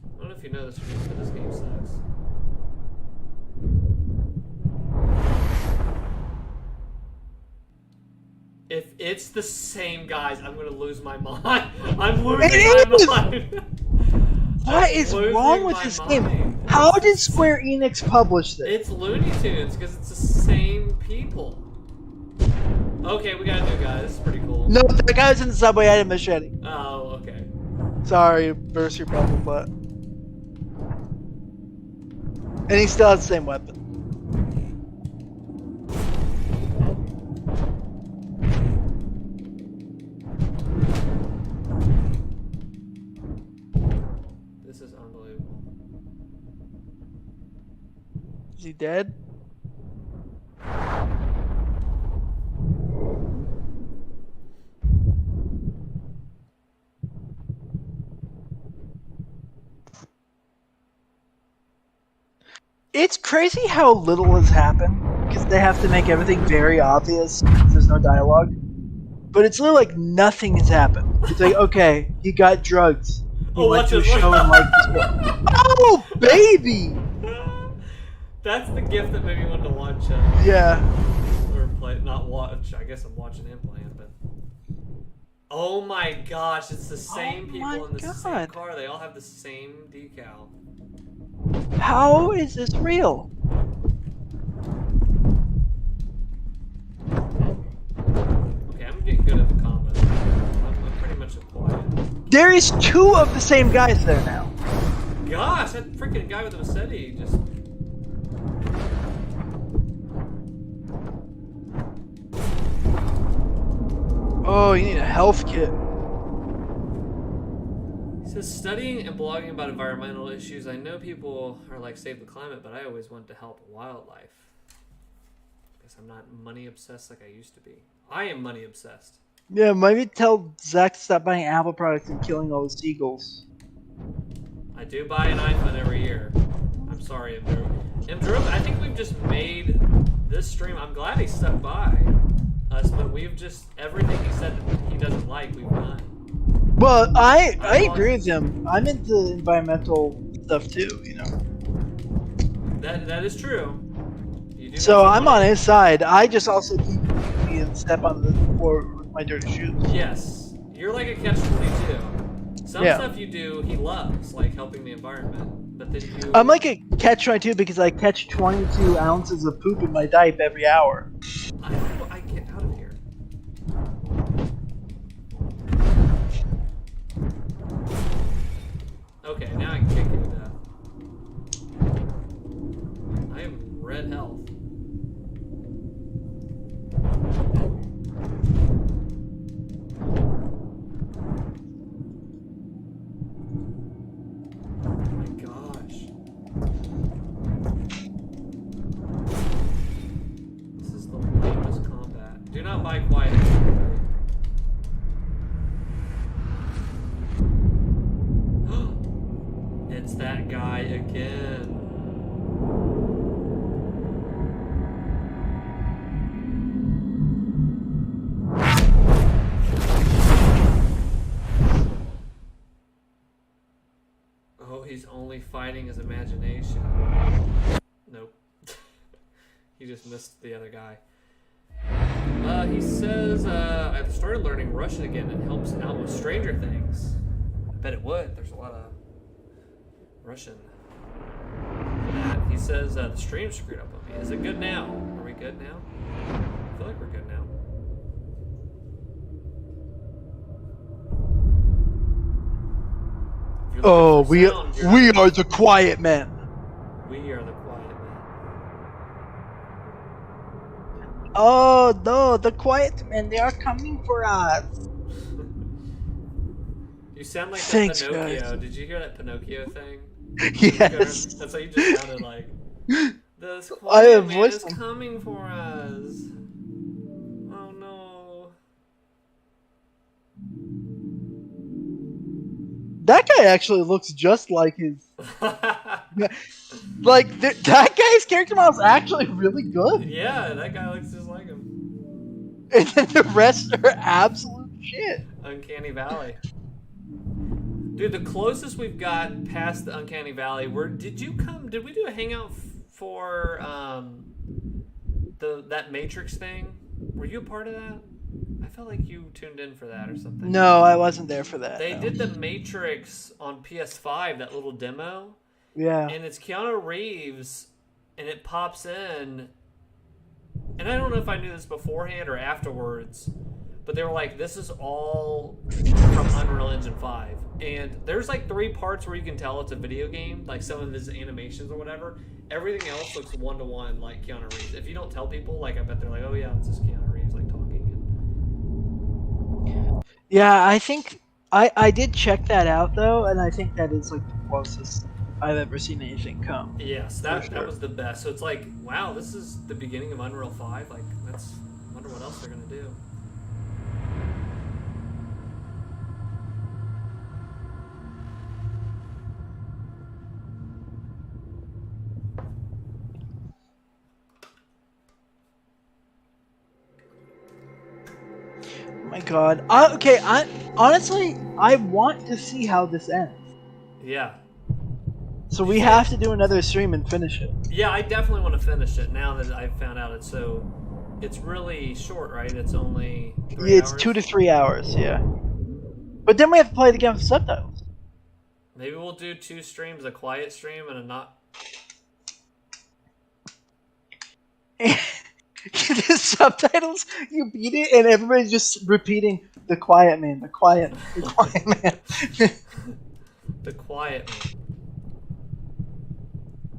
Speaker 1: I don't know if you know this, but this game sucks. If it's the same guys, I'm gonna lose my mind. I'm losing my mind.
Speaker 2: What is wrong with this game? How did Square Enix publish this?
Speaker 1: It's Looney Tunes because it's the same people. Okay, we got a new guy. This is pretty cool.
Speaker 2: No, the guy was in the subway. I had a machete.
Speaker 1: Oh, okay.
Speaker 2: Sorry, burst your bubble butt. And he still has the same weapon.
Speaker 1: This is unbelievable.
Speaker 2: Is he dead? It's crazy how little has happened because they have to make everything very obvious because there's no dialogue. But it's literally like nothing has happened. It's like, okay, he got drugs. He went to a show and liked this girl. Oh, baby!
Speaker 1: That's the gift that made me want to watch.
Speaker 2: Yeah.
Speaker 1: Or play, not watch. I guess I'm watching him playing, but. Oh my gosh! It's the same people in the same car. They all have the same decal.
Speaker 2: How is this real?
Speaker 1: Okay, I'm getting good at the combat. I'm pretty much a quiet.
Speaker 2: There is 2 of the same guys there now.
Speaker 1: Gosh, that freaking guy with the machete just.
Speaker 2: Oh, you need a health kit.
Speaker 1: He says, studying and blogging about environmental issues. I know people are like, save the climate, but I always want to help wildlife. Guess I'm not money obsessed like I used to be. I am money obsessed.
Speaker 2: Yeah, maybe tell Zach to stop buying Apple products and killing all the seagulls.
Speaker 1: I do buy an iPhone every year. I'm sorry, Mdru. Mdru, I think we've just made this stream. I'm glad he stuck by us, but we've just, everything he said that he doesn't like, we've done.
Speaker 2: Well, I agree with him. I'm into environmental stuff too, you know.
Speaker 1: That is true. You do
Speaker 2: So I'm on his side. I just also keep and step on the floor with my dirty shoes.
Speaker 1: Yes. You're like a catch-22. Some stuff you do, he loves, like helping the environment. But then you...
Speaker 2: I'm like a catch-22 because I catch 22 ounces of poop in my diaper every hour.
Speaker 1: How do I get out of here? Okay, now I can kick you to death. I have red health. Oh my gosh. This is the lamest combat. Do not buy quiet. It's that guy again. Oh, he's only fighting his imagination. Nope. He just missed the other guy. He says, I've started learning Russian again. It helps out with Stranger Things. I bet it would. There's a lot of Russian. He says, the stream screwed up on me. Is it good now? Are we good now? I feel like we're good now.
Speaker 2: Oh, we are the quiet men.
Speaker 1: We are the quiet men.
Speaker 2: Oh no, the quiet men, they are coming for us.
Speaker 1: You sound like
Speaker 2: Thanks,
Speaker 1: that Pinocchio.
Speaker 2: guys.
Speaker 1: Did you hear that Pinocchio thing?
Speaker 2: Yes.
Speaker 1: That's how you just sounded like. This
Speaker 2: I
Speaker 1: quiet
Speaker 2: have
Speaker 1: man
Speaker 2: voiced
Speaker 1: is
Speaker 2: him.
Speaker 1: coming for us. Oh no.
Speaker 2: That guy actually looks just like his. Like that guy's character model is actually really good,
Speaker 1: Yeah, that guy looks just like him.
Speaker 2: and then the rest are absolute shit.
Speaker 1: Uncanny Valley. Dude, the closest we've got past the Uncanny Valley, did we do a hangout for that Matrix thing? Were you a part of that? I felt like you tuned in for that or something.
Speaker 2: No, I wasn't there for that.
Speaker 1: They
Speaker 2: no.
Speaker 1: did the Matrix on PS5, that little demo.
Speaker 2: Yeah.
Speaker 1: And it's Keanu Reeves, and it pops in. And I don't know if I knew this beforehand or afterwards, but they were like, this is all from Unreal Engine 5. And there's like 3 parts where you can tell it's a video game, like some of his animations or whatever. Everything else looks one-to-one like Keanu Reeves. If you don't tell people, like I bet they're like, oh yeah, it's just Keanu Reeves like talking.
Speaker 2: Yeah, I think I did check that out though, and I think that is like the closest I've ever seen anything come.
Speaker 1: Yes, that was the best. So it's like, wow, this is the beginning of Unreal 5. Like, I wonder what else they're gonna do.
Speaker 2: Oh my god. Okay, honestly, I want to see how this ends.
Speaker 1: Yeah.
Speaker 2: So we have to do another stream and finish it.
Speaker 1: Yeah, I definitely want to finish it now that I've found out it's really short, right? It's only 3
Speaker 2: It's
Speaker 1: hours?
Speaker 2: 2 to 3 hours, yeah. But then we have to play it again with subtitles.
Speaker 1: Maybe we'll do 2 streams, a quiet stream and a not.
Speaker 2: The subtitles, you beat it, and everybody's just repeating the quiet man, the quiet man.
Speaker 1: The quiet man.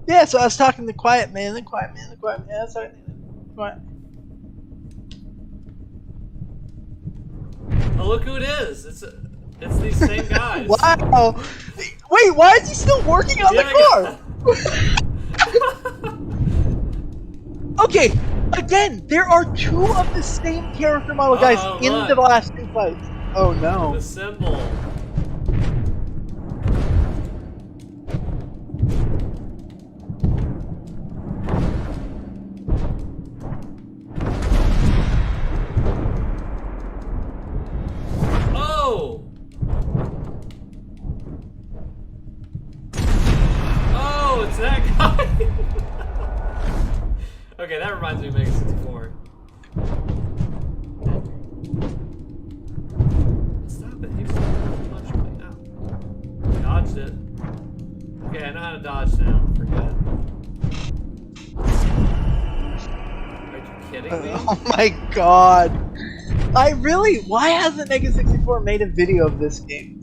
Speaker 2: Yeah, so I was talking the quiet man, the quiet man, the quiet man. I was talking the quiet man.
Speaker 1: Oh, look who it is! It's these same guys.
Speaker 2: Wow! Wait, why is he still working on the car? Okay, again, there are 2 of the same character model guys in
Speaker 1: look.
Speaker 2: the last 2 fights. Oh no.
Speaker 1: The symbol. Oh, it's that guy. Okay, that reminds me of Mega 64. Stop it. He's punching me now. Dodged it. Okay, I know how to dodge now. For good. Are you kidding me?
Speaker 2: Oh my god. Why hasn't Mega 64 made a video of this game?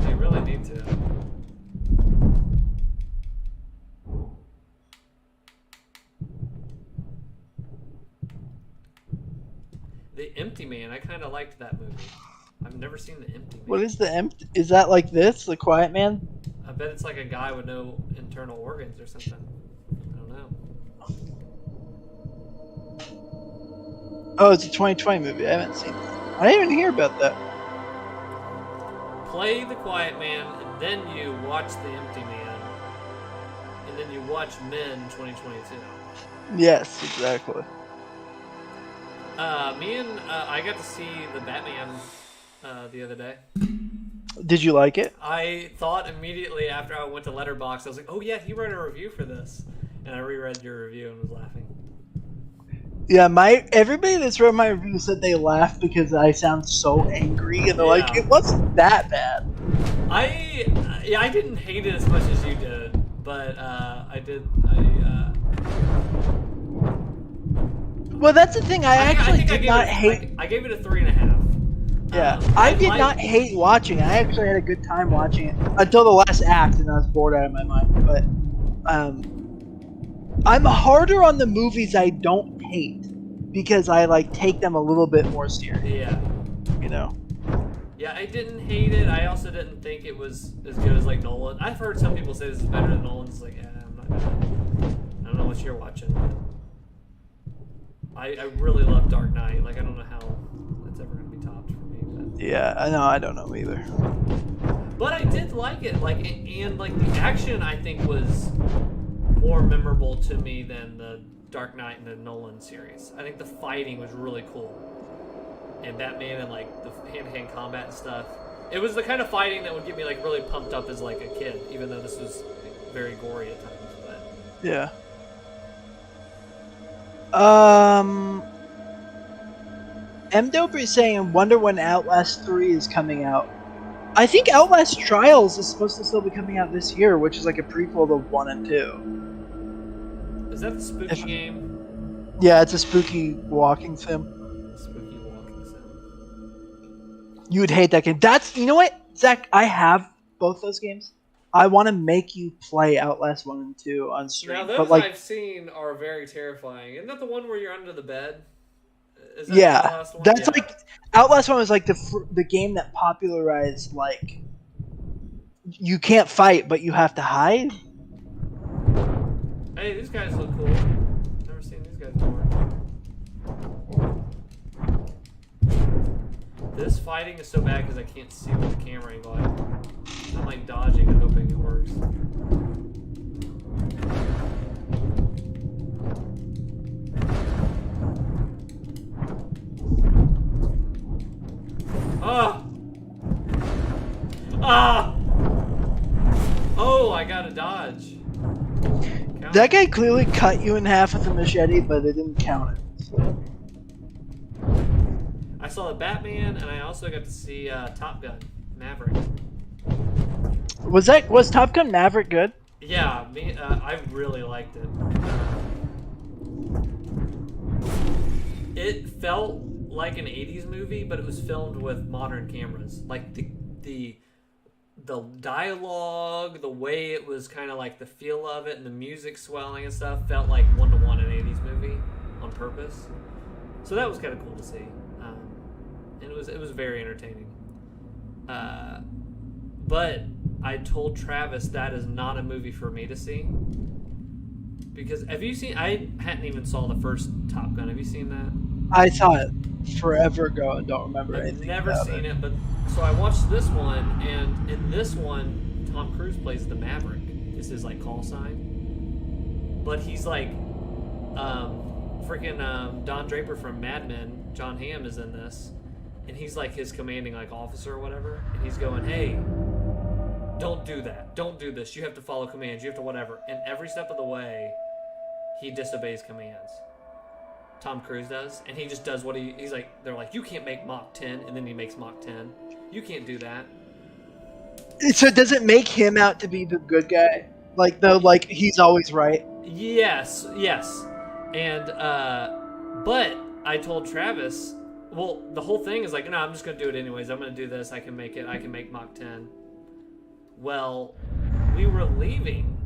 Speaker 1: They really need to. The Empty Man, I kind of liked that movie. I've never seen The Empty Man.
Speaker 2: What is the empty? Is that like this, the quiet man?
Speaker 1: I bet it's like a guy with no internal organs or something. I don't know.
Speaker 2: Oh, it's a 2020 movie. I haven't seen it. I didn't even hear about that.
Speaker 1: Play The Quiet Man, and then you watch The Empty Man, and then you watch Men 2022.
Speaker 2: Yes, exactly.
Speaker 1: I got to see the Batman the other day.
Speaker 2: Did you like it?
Speaker 1: I thought immediately after I went to Letterboxd, I was like, oh yeah, he wrote a review for this. And I reread your review and was laughing.
Speaker 2: Yeah, everybody that's read my review said they laughed because I sound so angry, and they're like,
Speaker 1: Yeah.
Speaker 2: it wasn't that bad.
Speaker 1: I didn't hate it as much as you did, but I did.
Speaker 2: Well, that's the thing. I actually
Speaker 1: think
Speaker 2: did not hate.
Speaker 1: I gave it a 3.5.
Speaker 2: Yeah, I did not hate watching. I actually had a good time watching it until the last act, and I was bored out of my mind. But I'm harder on the movies I don't hate because I like take them a little bit more serious.
Speaker 1: Yeah.
Speaker 2: You know.
Speaker 1: Yeah, I didn't hate it. I also didn't think it was as good as like Nolan. I've heard some people say this is better than Nolan's. Like, yeah, I'm not gonna. I don't know what you're watching. But I really love Dark Knight. Like, I don't know how that's ever gonna be topped for me. But
Speaker 2: Yeah, I know. I don't know either.
Speaker 1: But I did like it. Like, and like the action, I think was more memorable to me than the Dark Knight and the Nolan series. I think the fighting was really cool. And Batman and like the hand-to-hand combat and stuff. It was the kind of fighting that would get me like really pumped up as like a kid, even though this was very gory at times. But
Speaker 2: Yeah. M-Doper is saying, I wonder when Outlast 3 is coming out. I think Outlast Trials is supposed to still be coming out this year, which is like a prequel to 1 and 2.
Speaker 1: is that the spooky game?
Speaker 2: Yeah, it's a spooky walking sim.
Speaker 1: Spooky walking sim.
Speaker 2: You would hate that game. You know what, Zach? I have both those games. I want to make you play Outlast 1 and 2 on stream.
Speaker 1: Now those
Speaker 2: but like,
Speaker 1: I've seen are very terrifying. Isn't that the one where you're under the bed? Is that the
Speaker 2: yeah,
Speaker 1: last one?
Speaker 2: that's
Speaker 1: Yeah.
Speaker 2: like Outlast 1 was like the game that popularized like you can't fight but you have to hide.
Speaker 1: Hey, these guys look cool. Never seen these guys before. This fighting is so bad because I can't see with the camera angle. I'm like dodging and hoping it works. Ah! Ah! Oh, I got to dodge. Count.
Speaker 2: That guy clearly cut you in half with a machete, but it didn't count it. So.
Speaker 1: I saw the Batman, and I also got to see Top Gun Maverick.
Speaker 2: Was Top Gun Maverick good?
Speaker 1: Yeah, I really liked it. It felt like an 80s movie, but it was filmed with modern cameras. Like the dialogue, the way it was kind of like the feel of it and the music swelling and stuff felt like one-to-one an 80s movie on purpose. So that was kind of cool to see. And it was very entertaining. But I told Travis that is not a movie for me to see. Because have you seen? I hadn't even saw the first Top Gun. Have you seen that?
Speaker 2: I saw it forever ago and don't remember
Speaker 1: I've
Speaker 2: anything.
Speaker 1: never
Speaker 2: about
Speaker 1: seen it, but so I watched this one, and in this one, Tom Cruise plays the Maverick. Is his like call sign, but he's like, freaking Don Draper from Mad Men. John Hamm is in this, and he's like his commanding like officer or whatever, and he's going, hey, don't do that, don't do this. You have to follow commands. You have to whatever. And every step of the way, he disobeys commands. Tom Cruise does, and he just does what he's like. They're like, you can't make Mach 10, and then he makes Mach 10. You can't do that.
Speaker 2: So does it make him out to be the good guy? Like though, like he's always right.
Speaker 1: Yes. And but I told Travis, well, the whole thing is like, no, I'm just gonna do it anyways. I'm gonna do this. I can make it. I can make Mach 10. Well, we were leaving.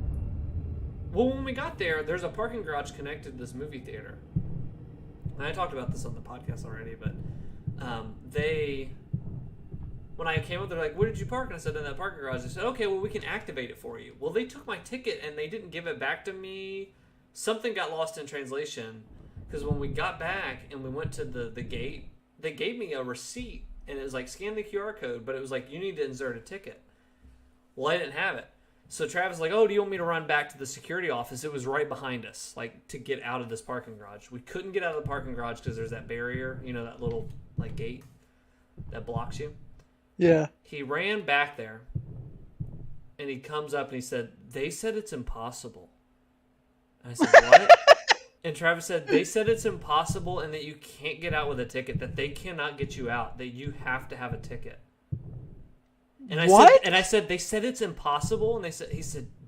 Speaker 1: Well, when we got there, there's a parking garage connected to this movie theater. And I talked about this on the podcast already, but when I came up, they're like, where did you park? And I said, in that parking garage. They said, okay, well, we can activate it for you. Well, they took my ticket, and they didn't give it back to me. Something got lost in translation, because when we got back and we went to the gate, they gave me a receipt, and it was like, scan the QR code, but it was like, you need to insert a ticket. Well, I didn't have it. So Travis was like, oh, do you want me to run back to the security office? It was right behind us, like, to get out of this parking garage. We couldn't get out of the parking garage because there's that barrier, you know, that little, like, gate that blocks you.
Speaker 2: Yeah.
Speaker 1: He ran back there, and he comes up and he said, they said it's impossible. And I said, what? And Travis said they said it's impossible and that you can't get out with a ticket. That they cannot get you out. That you have to have a ticket. And I said they said it's impossible, and they said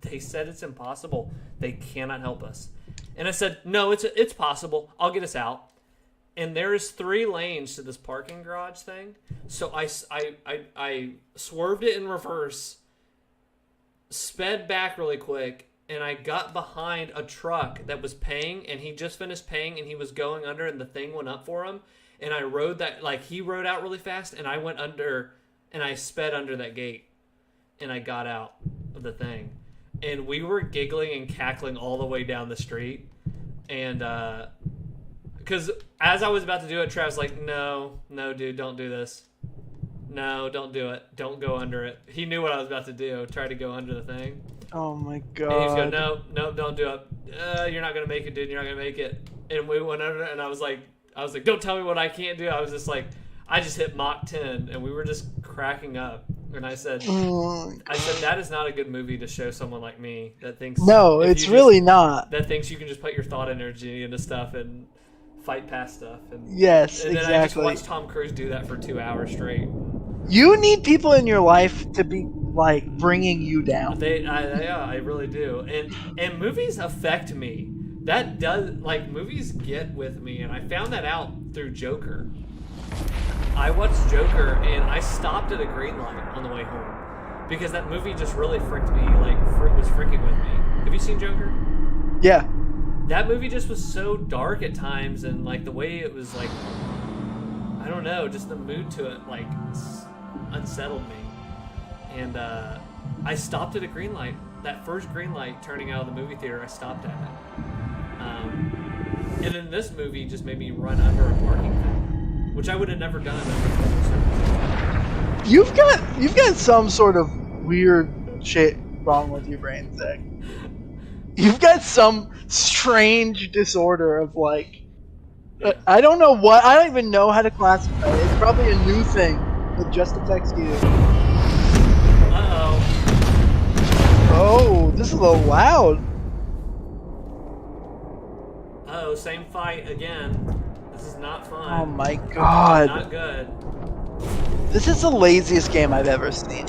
Speaker 1: it's impossible. They cannot help us. And I said no, it's possible. I'll get us out. And there's 3 lanes to this parking garage thing. So I swerved it in reverse, sped back really quick, and I got behind a truck that was paying, and he just finished paying, and he was going under, and the thing went up for him. And I rode that, like, he rode out really fast, and I went under, and I sped under that gate, and I got out of the thing. And we were giggling and cackling all the way down the street. And, because as I was about to do it, Travis was like, no, dude, don't do this. No, don't do it. Don't go under it. He knew what I was about to do. Try to go under the thing.
Speaker 2: Oh my god.
Speaker 1: And he was going, no, don't do it. You're not going to make it, dude. You're not going to make it. And we went under it, and I was like, don't tell me what I can't do. I was just like, I just hit Mach 10, and we were just cracking up. And I said, that is not a good movie to show someone like me that thinks.
Speaker 2: No, it's really not.
Speaker 1: That thinks you can just put your thought energy into stuff and fight past stuff. And,
Speaker 2: yes,
Speaker 1: and then
Speaker 2: exactly.
Speaker 1: I just watched Tom Cruise do that for 2 hours straight.
Speaker 2: You need people in your life to be like bringing you down.
Speaker 1: I really do. And movies affect me. That does, like, movies get with me, and I found that out through Joker. I watched Joker, and I stopped at a green light on the way home because that movie just really freaked me, like, was freaking with me. Have you seen Joker?
Speaker 2: Yeah.
Speaker 1: That movie just was so dark at times, and, like, the way it was, like, I don't know, just the mood to it, like, unsettled me. And I stopped at a green light. That first green light turning out of the movie theater, I stopped at it. And then this movie just made me run under a parking thing, which I would have never done under circumstances.
Speaker 2: You've got some sort of weird shit wrong with your brain, Zach. You've got some strange disorder of like,
Speaker 1: Yeah.
Speaker 2: I don't know what, I don't even know how to classify it. It's probably a new thing that just affects you.
Speaker 1: Uh-oh.
Speaker 2: Oh, this is a little loud.
Speaker 1: Uh-oh, same fight again. This is not fun.
Speaker 2: Oh my god.
Speaker 1: Not good.
Speaker 2: This is the laziest game I've ever seen.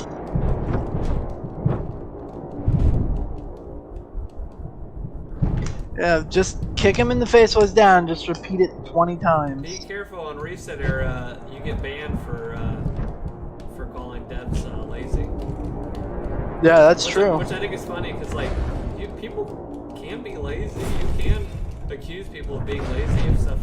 Speaker 2: Yeah, just kick him in the face while he's down. Just repeat it 20 times.
Speaker 1: Be careful on reset, or you get banned for calling devs lazy.
Speaker 2: Yeah, that's true.
Speaker 1: Which I think is funny because like people can be lazy. You can accuse people of being lazy if stuff's.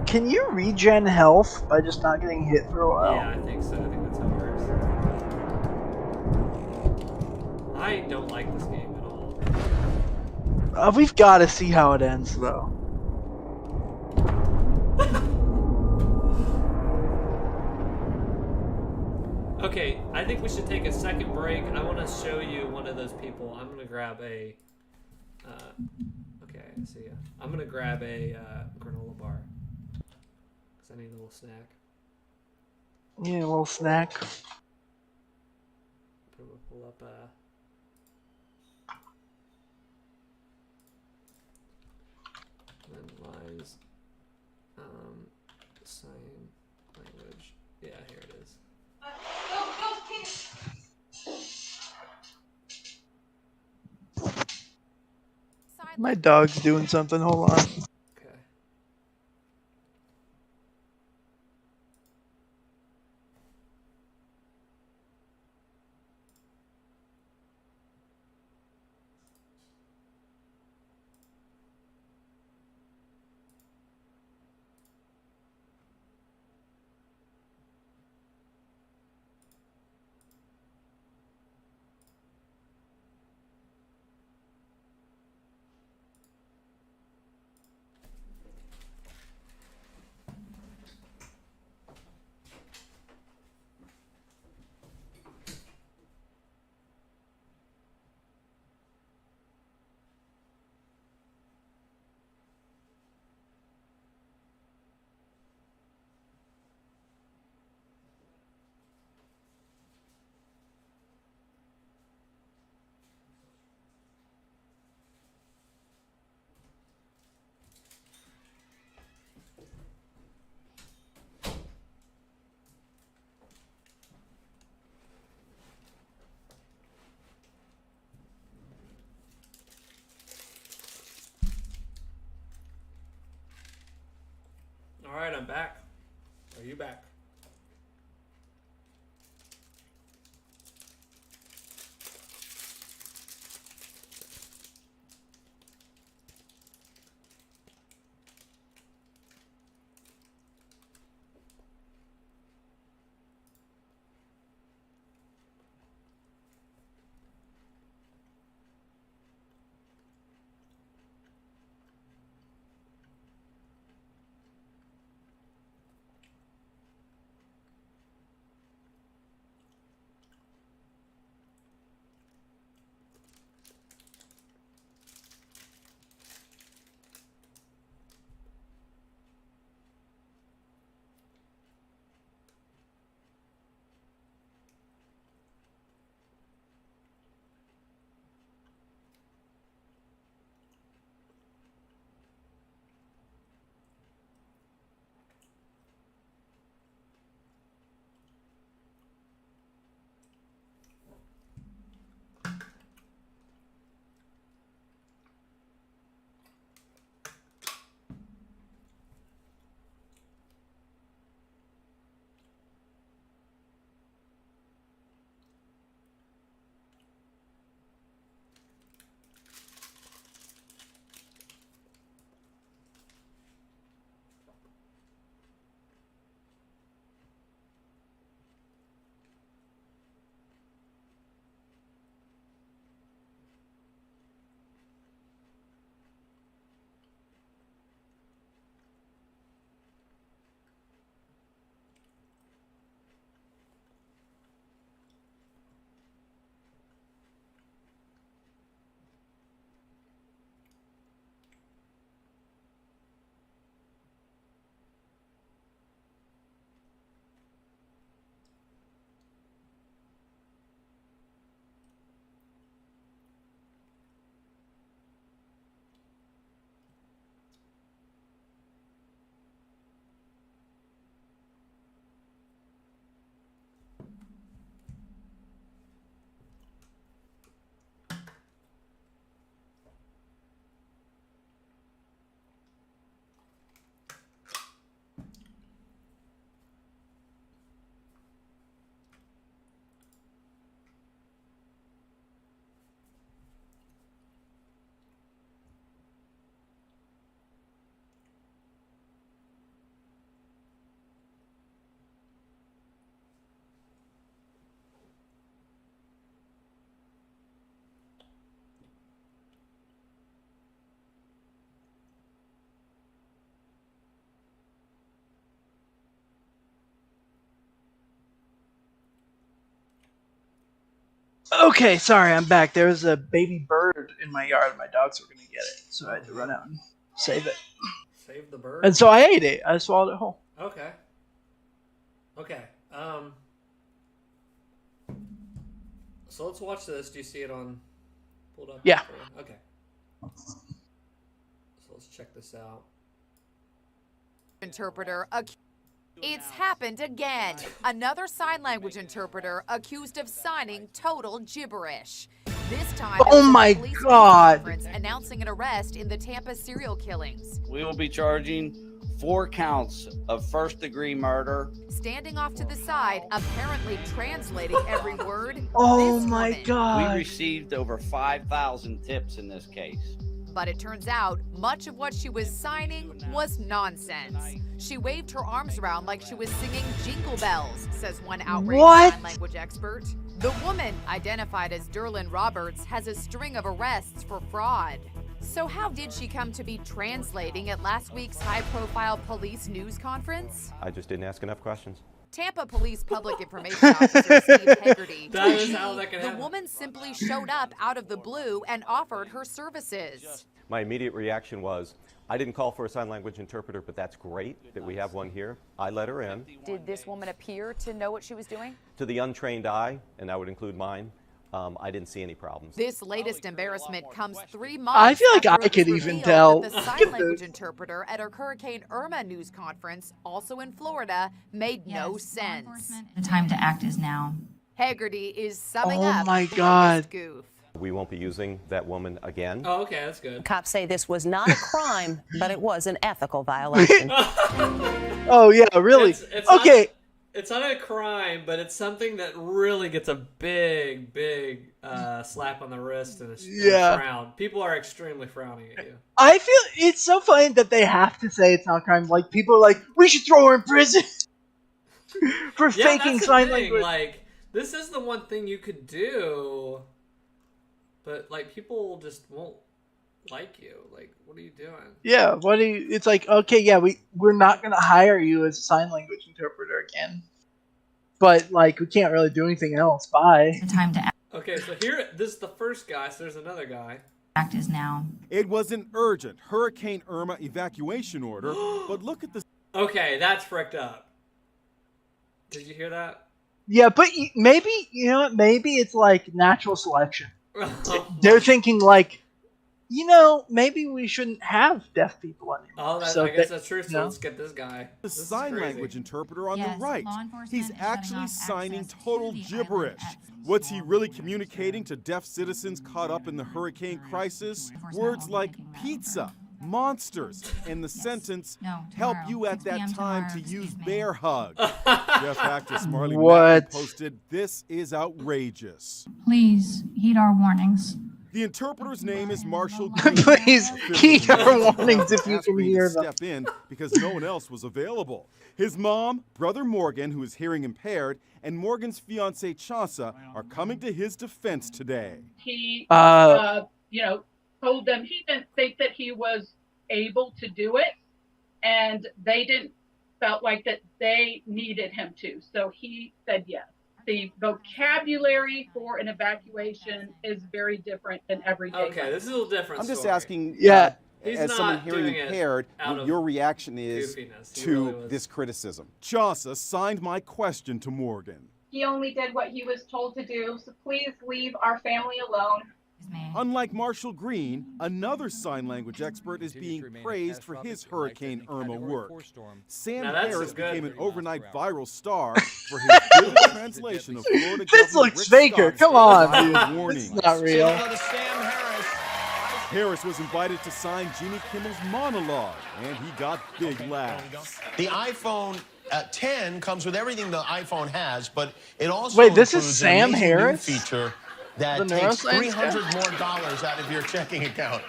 Speaker 2: Can you regen health by just not getting hit for a while?
Speaker 1: Yeah, I think so. I think that's how it works. I don't like this game at all.
Speaker 2: We've got to see how it ends, though.
Speaker 1: Okay, I think we should take a second break. I want to show you one of those people. I'm gonna grab a. Okay, I see ya. I'm gonna grab a granola bar because I need a little snack.
Speaker 2: Yeah, a little snack.
Speaker 1: Pull up then lies sign language. Yeah, here it is.
Speaker 2: My dog's doing something. Hold on.
Speaker 1: Okay. All right, I'm back. Are you back?
Speaker 2: Okay, sorry, I'm back. There was a baby bird in my yard. My dogs were gonna get it, so I had to run out and save it.
Speaker 1: Save the bird.
Speaker 2: And so I ate it. I swallowed it whole.
Speaker 1: Okay. Okay. So let's watch this. Do you see it on pulled up?
Speaker 2: Yeah.
Speaker 1: Okay. So let's check this out.
Speaker 5: Interpreter. It's happened again. Another sign language interpreter accused of signing total gibberish. This time,
Speaker 2: Oh my God!
Speaker 5: Announcing an arrest in the Tampa serial killings.
Speaker 6: We will be charging 4 counts of first-degree murder.
Speaker 5: Standing off to the side, apparently translating every word.
Speaker 2: Oh
Speaker 5: this
Speaker 2: my
Speaker 5: woman.
Speaker 2: God!
Speaker 6: We received over 5,000 tips in this case.
Speaker 5: But it turns out much of what she was signing was nonsense. She waved her arms around like she was singing Jingle Bells, says one outraged sign language expert. The woman, identified as Derlin Roberts, has a string of arrests for fraud. So how did she come to be translating at last week's high-profile police news conference?
Speaker 7: I just didn't ask enough questions.
Speaker 5: Tampa Police Public Information Officer Steve Haggerty.
Speaker 1: That is how that can
Speaker 5: The
Speaker 1: happen.
Speaker 5: woman simply showed up out of the blue and offered her services.
Speaker 7: My immediate reaction was, I didn't call for a sign language interpreter, but that's great that we have one here. I let her in.
Speaker 5: Did this woman appear to know what she was doing?
Speaker 7: To the untrained eye, and that would include mine, I didn't see any problems.
Speaker 5: This latest embarrassment comes 3 months
Speaker 2: I feel like
Speaker 5: after
Speaker 2: I
Speaker 5: it
Speaker 2: could
Speaker 5: was
Speaker 2: even
Speaker 5: revealed
Speaker 2: tell.
Speaker 5: that the
Speaker 2: Look
Speaker 5: sign
Speaker 2: at
Speaker 5: language
Speaker 2: this.
Speaker 5: interpreter at a Hurricane Irma news conference, also in Florida, made no sense.
Speaker 8: The time to act is now.
Speaker 5: Haggerty is summing
Speaker 2: Oh
Speaker 5: up
Speaker 2: my
Speaker 5: the
Speaker 2: God.
Speaker 5: latest goof.
Speaker 7: We won't be using that woman again.
Speaker 1: Oh, okay, that's good.
Speaker 8: Cops say this was not a crime, but it was an ethical violation.
Speaker 2: Oh yeah, really?
Speaker 1: It's
Speaker 2: Okay.
Speaker 1: It's not a crime, but it's something that really gets a big slap on the wrist and a frown. People are extremely frowning at you.
Speaker 2: I feel it's so funny that they have to say it's not a crime. Like, people are like, we should throw her in prison for faking sign language.
Speaker 1: Like, this is the one thing you could do, but like people just won't like you. Like, what are you doing?
Speaker 2: Yeah, it's like, okay, yeah, we're not gonna hire you as a sign language interpreter again. But like, we can't really do anything else. Bye.
Speaker 9: Time to
Speaker 1: Okay, so here, this is the first guy, so there's another guy.
Speaker 9: act is now.
Speaker 10: It was an urgent Hurricane Irma evacuation order, but look at the...
Speaker 1: Okay, that's fricked up. Did you hear that?
Speaker 2: Yeah, but maybe, you know what, maybe it's like natural selection. They're thinking like, you know, maybe we shouldn't have deaf people anymore.
Speaker 1: Oh, I guess that's true, so let's get this guy.
Speaker 10: The sign language interpreter on the right. He's actually signing total gibberish. What's he really communicating to deaf citizens caught up in the hurricane crisis? Words like pizza, monsters, and the sentence, help you at that time to use bear hug. Deaf actress Marley Matlin posted, this is outrageous.
Speaker 9: Please heed our warnings.
Speaker 10: The interpreter's name is Marshall Green.
Speaker 2: Please heed our warnings if you can hear them.
Speaker 10: Step in because no one else was available. His mom, brother Morgan, who is hearing impaired, and Morgan's fiancée Chausa are coming to his defense today.
Speaker 11: He, told them he didn't think that he was able to do it, and they felt like that they needed him to. So he said yes. The vocabulary for an evacuation is very different than everyday.
Speaker 1: Okay, this is a little different.
Speaker 10: I'm just
Speaker 1: story.
Speaker 10: asking,
Speaker 1: He's
Speaker 10: as
Speaker 1: not
Speaker 10: someone hearing
Speaker 1: doing
Speaker 10: impaired, what your reaction is to this criticism. Chausa signed my question to Morgan.
Speaker 11: He only did what he was told to do, so please leave our family alone.
Speaker 10: Unlike Marshall Green, another sign language expert is being praised for his Hurricane Irma work. Sam Harris became an overnight viral star for his vivid translation of Florida
Speaker 2: This
Speaker 10: Governor
Speaker 2: looks
Speaker 10: Rick
Speaker 2: faker.
Speaker 10: Scott's
Speaker 2: Come on,
Speaker 10: live
Speaker 2: dude.
Speaker 10: warning.
Speaker 2: This is not real.
Speaker 10: Harris was invited to sign Jimmy Kimmel's monologue, and he got big laughs.
Speaker 12: The iPhone 10 comes with everything the iPhone has, but it also
Speaker 2: Wait, this is
Speaker 12: includes
Speaker 2: Sam
Speaker 12: an amazing
Speaker 2: Harris?
Speaker 12: new feature that
Speaker 2: The
Speaker 12: takes
Speaker 2: neuroscience
Speaker 12: $300 more out of your checking account.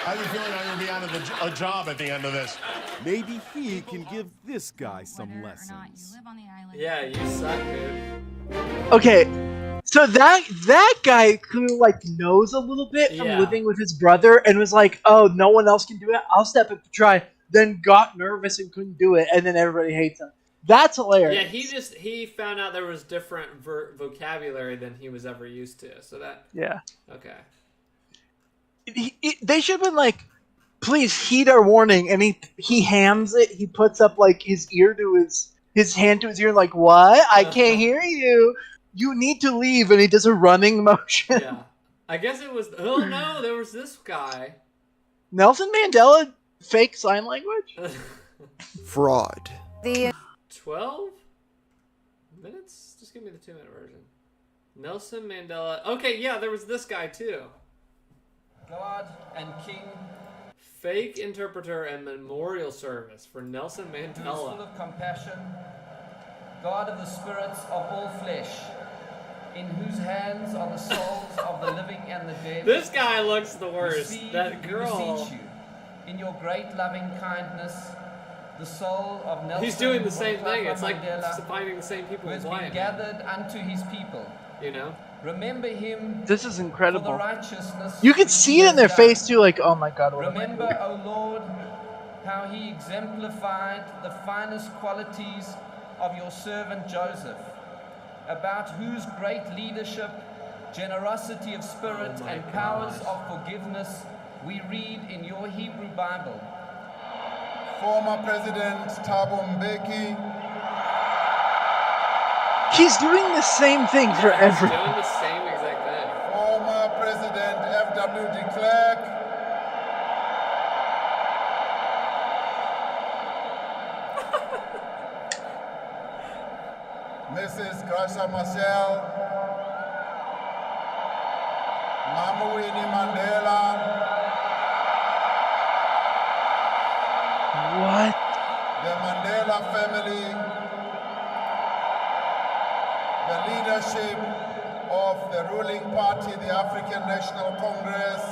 Speaker 12: I have a feeling I'm going to be out of a job at the end of this.
Speaker 10: Maybe he can give this guy some lessons.
Speaker 1: Yeah, you suck, dude.
Speaker 2: Okay, so that guy who like knows a little bit from living with his brother and was like, oh, no one else can do it, I'll step up to try, then got nervous and couldn't do it, and then everybody hates him. That's hilarious.
Speaker 1: Yeah, he found out there was different vocabulary than he was ever used to. So that okay.
Speaker 2: They should have been like, please heed our warning, and he hams it. He puts up like his ear to his hand to his ear, like, what? I can't hear you. You need to leave, and he does a running motion.
Speaker 1: Yeah, I guess it was. Oh no, there was this guy.
Speaker 2: Nelson Mandela fake sign language.
Speaker 12: Fraud.
Speaker 1: 12 minutes? Just give me the 2-minute version. Nelson Mandela. Okay, yeah, there was this guy too.
Speaker 13: God and King.
Speaker 1: Fake interpreter and memorial service for Nelson Mandela.
Speaker 13: Who is full of compassion. God of the spirits of all flesh. In whose hands are the souls of the living and the dead.
Speaker 1: This guy looks the worst.
Speaker 13: Receive,
Speaker 1: That girl.
Speaker 13: Beseech you, in your great loving kindness, the soul of Nelson.
Speaker 1: He's doing the same thing.
Speaker 13: Mandela,
Speaker 1: It's like finding the same people
Speaker 13: who has
Speaker 1: as
Speaker 13: been gathered unto his people.
Speaker 1: You know?
Speaker 13: Remember him.
Speaker 2: This is incredible.
Speaker 13: For the righteousness
Speaker 2: You can see it in their face too, like, oh my god, what
Speaker 13: Remember, O Lord, how he exemplified the finest qualities of your servant Joseph, about whose great leadership, generosity of spirit, and powers of forgiveness we read in your Hebrew Bible.
Speaker 14: Former President Thabo Mbeki.
Speaker 2: He's doing the same thing for everyone.
Speaker 1: He's doing the same exact thing.
Speaker 14: Former President F.W. de Klerk. Mrs. Graça Marcel. Mama Winnie Mandela.
Speaker 2: What?
Speaker 14: The Mandela family. The leadership of the ruling party, the African National Congress.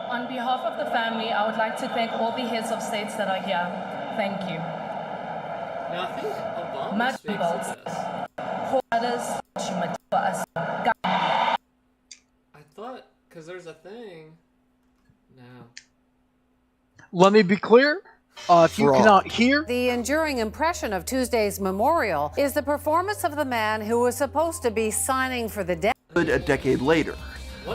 Speaker 15: On behalf of the family, I would like to thank all the heads of states that are here. Thank you.
Speaker 1: Now, I think Obama speaks to this. I thought, because there's a thing. No.
Speaker 2: Let me be clear. If you cannot hear,
Speaker 16: The enduring impression of Tuesday's memorial is the performance of the man who was supposed to be signing for the dead.
Speaker 17: A decade later.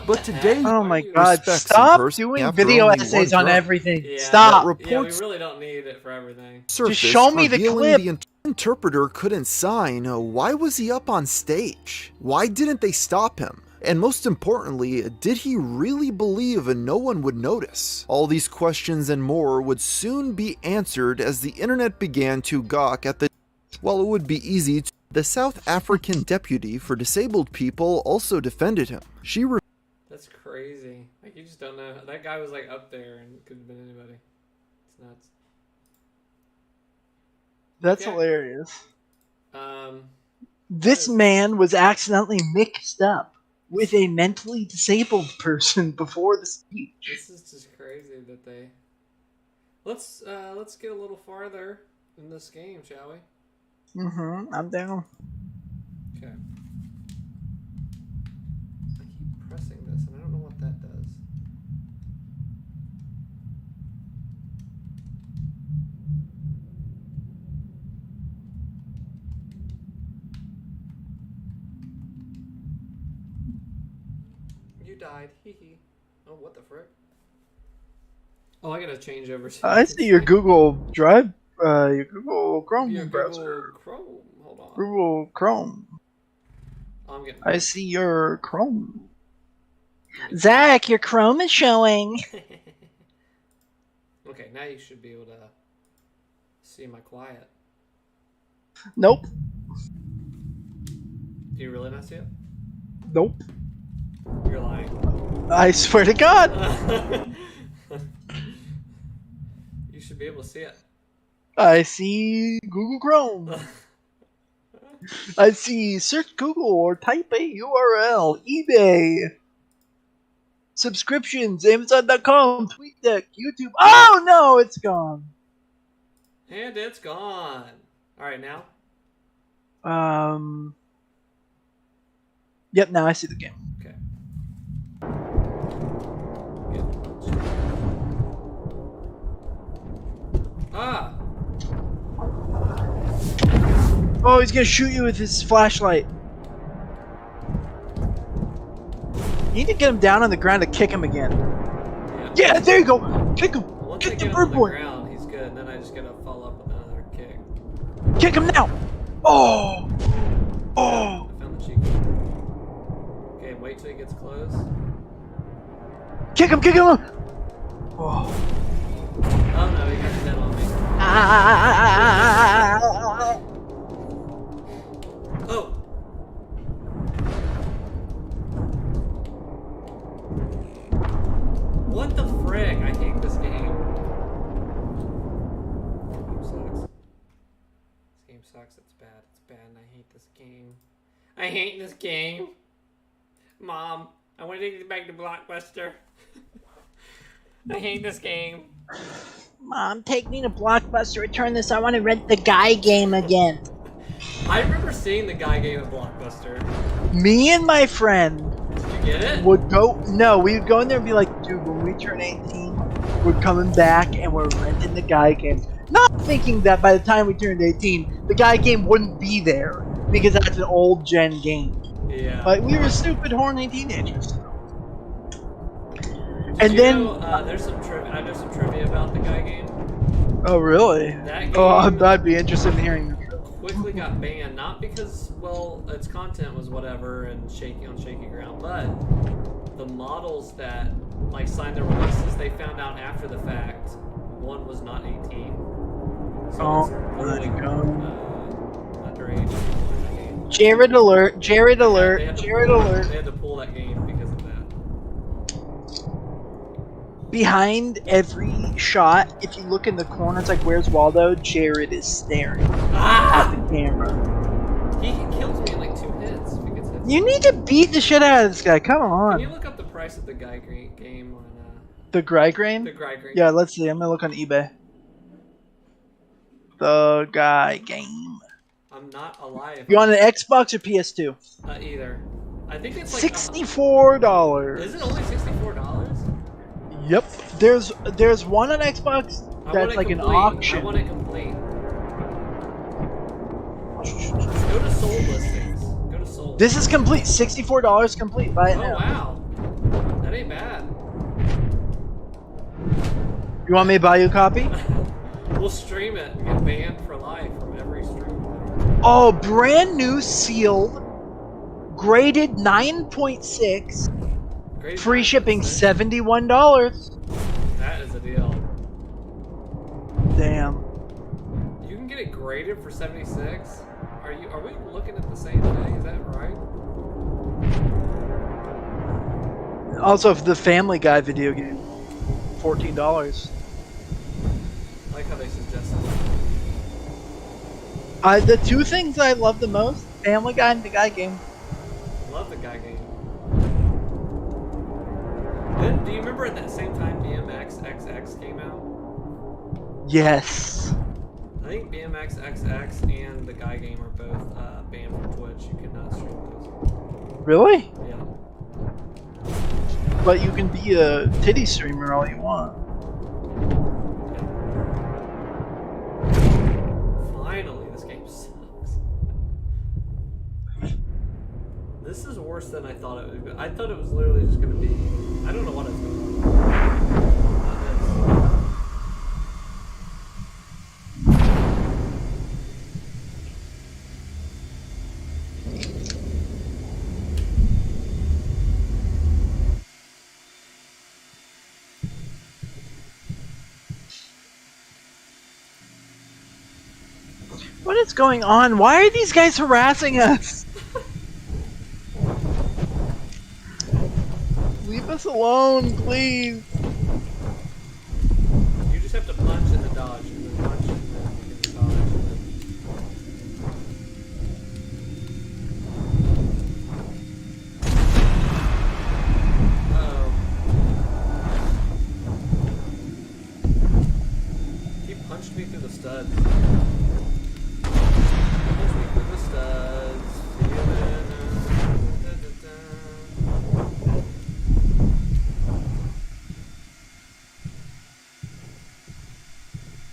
Speaker 17: But today,
Speaker 2: oh my God! Stop doing video essays on everything.
Speaker 1: Yeah,
Speaker 2: Stop.
Speaker 1: Yeah, we really don't need it for everything.
Speaker 2: Just show me the clip.
Speaker 17: The interpreter couldn't sign. Why was he up on stage? Why didn't they stop him? And most importantly, did he really believe no one would notice? All these questions and more would soon be answered as the internet began to gawk at the. While it would be easy, the South African deputy for disabled people also defended him.
Speaker 1: That's crazy. Like, you just don't know. That guy was like up there and could have been anybody. It's nuts.
Speaker 2: That's hilarious.
Speaker 1: Um,
Speaker 2: This man was accidentally mixed up with a mentally disabled person before the speech.
Speaker 1: This is just crazy that they. Let's get a little farther in this game, shall we?
Speaker 2: I'm down.
Speaker 1: Okay. I keep pressing this and I don't know what that does. You died. Hee hee. Oh, what the frick? Oh, I gotta change over.
Speaker 2: I see your Google Drive, your Google Chrome browser.
Speaker 1: Google Chrome. Hold on.
Speaker 2: Google Chrome.
Speaker 1: I'm getting.
Speaker 2: I see your Chrome. Zach, your Chrome is showing.
Speaker 1: Okay, now you should be able to see my quiet.
Speaker 2: Nope.
Speaker 1: Do you really not see it?
Speaker 2: Nope.
Speaker 1: You're lying.
Speaker 2: I swear to God.
Speaker 1: You should be able to see it.
Speaker 2: I see Google Chrome. I see search Google or type a URL. eBay. Subscriptions. Amazon.com. TweetDeck. YouTube. Oh no, it's gone.
Speaker 1: And it's gone. Alright, now?
Speaker 2: Yep, now I see the game.
Speaker 1: Okay. Ah!
Speaker 2: Oh, he's gonna shoot you with his flashlight. You need to get him down on the ground to kick him again. Yeah, there you go! Kick him!
Speaker 1: Once
Speaker 2: Kick
Speaker 1: I
Speaker 2: the
Speaker 1: get him
Speaker 2: bird
Speaker 1: on the
Speaker 2: boy!
Speaker 1: ground, he's good, and then I just gotta follow up with another kick.
Speaker 2: Kick him now! Oh! Oh!
Speaker 1: I found the cheek. Okay, wait till he gets close.
Speaker 2: Kick him! Kick him! Oh!
Speaker 1: Oh no, he got dead on me. Oh! What the frick? I hate this game. This game sucks. It's bad. It's bad, and I hate this game. I hate this game. Mom, I want to get back to Blockbuster. I hate this game.
Speaker 2: Mom, take me to Blockbuster. Return this. I want to rent the Guy game again.
Speaker 1: I remember seeing the Guy game at Blockbuster.
Speaker 2: Me and my friend
Speaker 1: Get it?
Speaker 2: would go. No, we would go in there and be like, dude, when we turn 18, we're coming back and we're renting the Guy game. Not thinking that by the time we turned 18, the Guy game wouldn't be there because that's an old gen game.
Speaker 1: Yeah.
Speaker 2: But we were stupid, horny teenagers.
Speaker 1: Did
Speaker 2: And
Speaker 1: you
Speaker 2: then
Speaker 1: know, there's some I know some trivia about the Guy game.
Speaker 2: Oh really?
Speaker 1: That
Speaker 2: Oh,
Speaker 1: game
Speaker 2: I'd be interested in hearing.
Speaker 1: quickly got banned, not because, well, its content was whatever and shaky ground, but the models that like signed their releases, they found out after the fact one was not 18. So it's bullying underage people in the game.
Speaker 2: Jared alert! Jared alert!
Speaker 1: They had to
Speaker 2: Jared
Speaker 1: pull,
Speaker 2: alert!
Speaker 1: They had to pull that game because of that.
Speaker 2: Behind every shot, if you look in the corners, like where's Waldo? Jared is staring at the camera.
Speaker 1: He kills me in like 2 hits. If he gets hits.
Speaker 2: You need to beat the shit out of this guy. Come on.
Speaker 1: Can you look up the price of the guy game on
Speaker 2: the Grygrame?
Speaker 1: The Grygrame.
Speaker 2: Yeah, let's see. I'm gonna look on eBay. The guy game.
Speaker 1: I'm not alive.
Speaker 2: You on an Xbox or PS2?
Speaker 1: Either. I think it's like
Speaker 2: $64.
Speaker 1: Is it only $64?
Speaker 2: Yep. There's one on Xbox that's like an auction.
Speaker 1: I want it complete. Go to Soul listings. Go to Soul.
Speaker 2: This is complete. $64 complete. Buy it now.
Speaker 1: Oh wow. That ain't bad.
Speaker 2: You want me to buy you a copy?
Speaker 1: We'll stream it and get banned for life from every stream.
Speaker 2: Oh, brand new sealed, graded 9.6, free shipping $71.
Speaker 1: That is a deal.
Speaker 2: Damn.
Speaker 1: You can get it graded for 76. Are we looking at the same thing? Is that right?
Speaker 2: Also, for the Family Guy video game, $14.
Speaker 1: I like how they suggest
Speaker 2: The two things I love the most: Family Guy and the Guy game.
Speaker 1: Love the Guy game. Then, do you remember at that same time BMX XX came out?
Speaker 2: Yes.
Speaker 1: I think BMX XX and the Guy game are both banned from Twitch. You cannot stream those.
Speaker 2: Really?
Speaker 1: Yeah.
Speaker 2: But you can be a titty streamer all you want.
Speaker 1: Finally, this game sucks. This is worse than I thought it would be. I thought it was literally just going to be... I don't know what it's going to be.
Speaker 2: What is going on? Why are these guys harassing us? Leave us alone, please.
Speaker 1: You just have to punch and then dodge, and then punch and then you can dodge. Uh-oh. He punched me through the studs.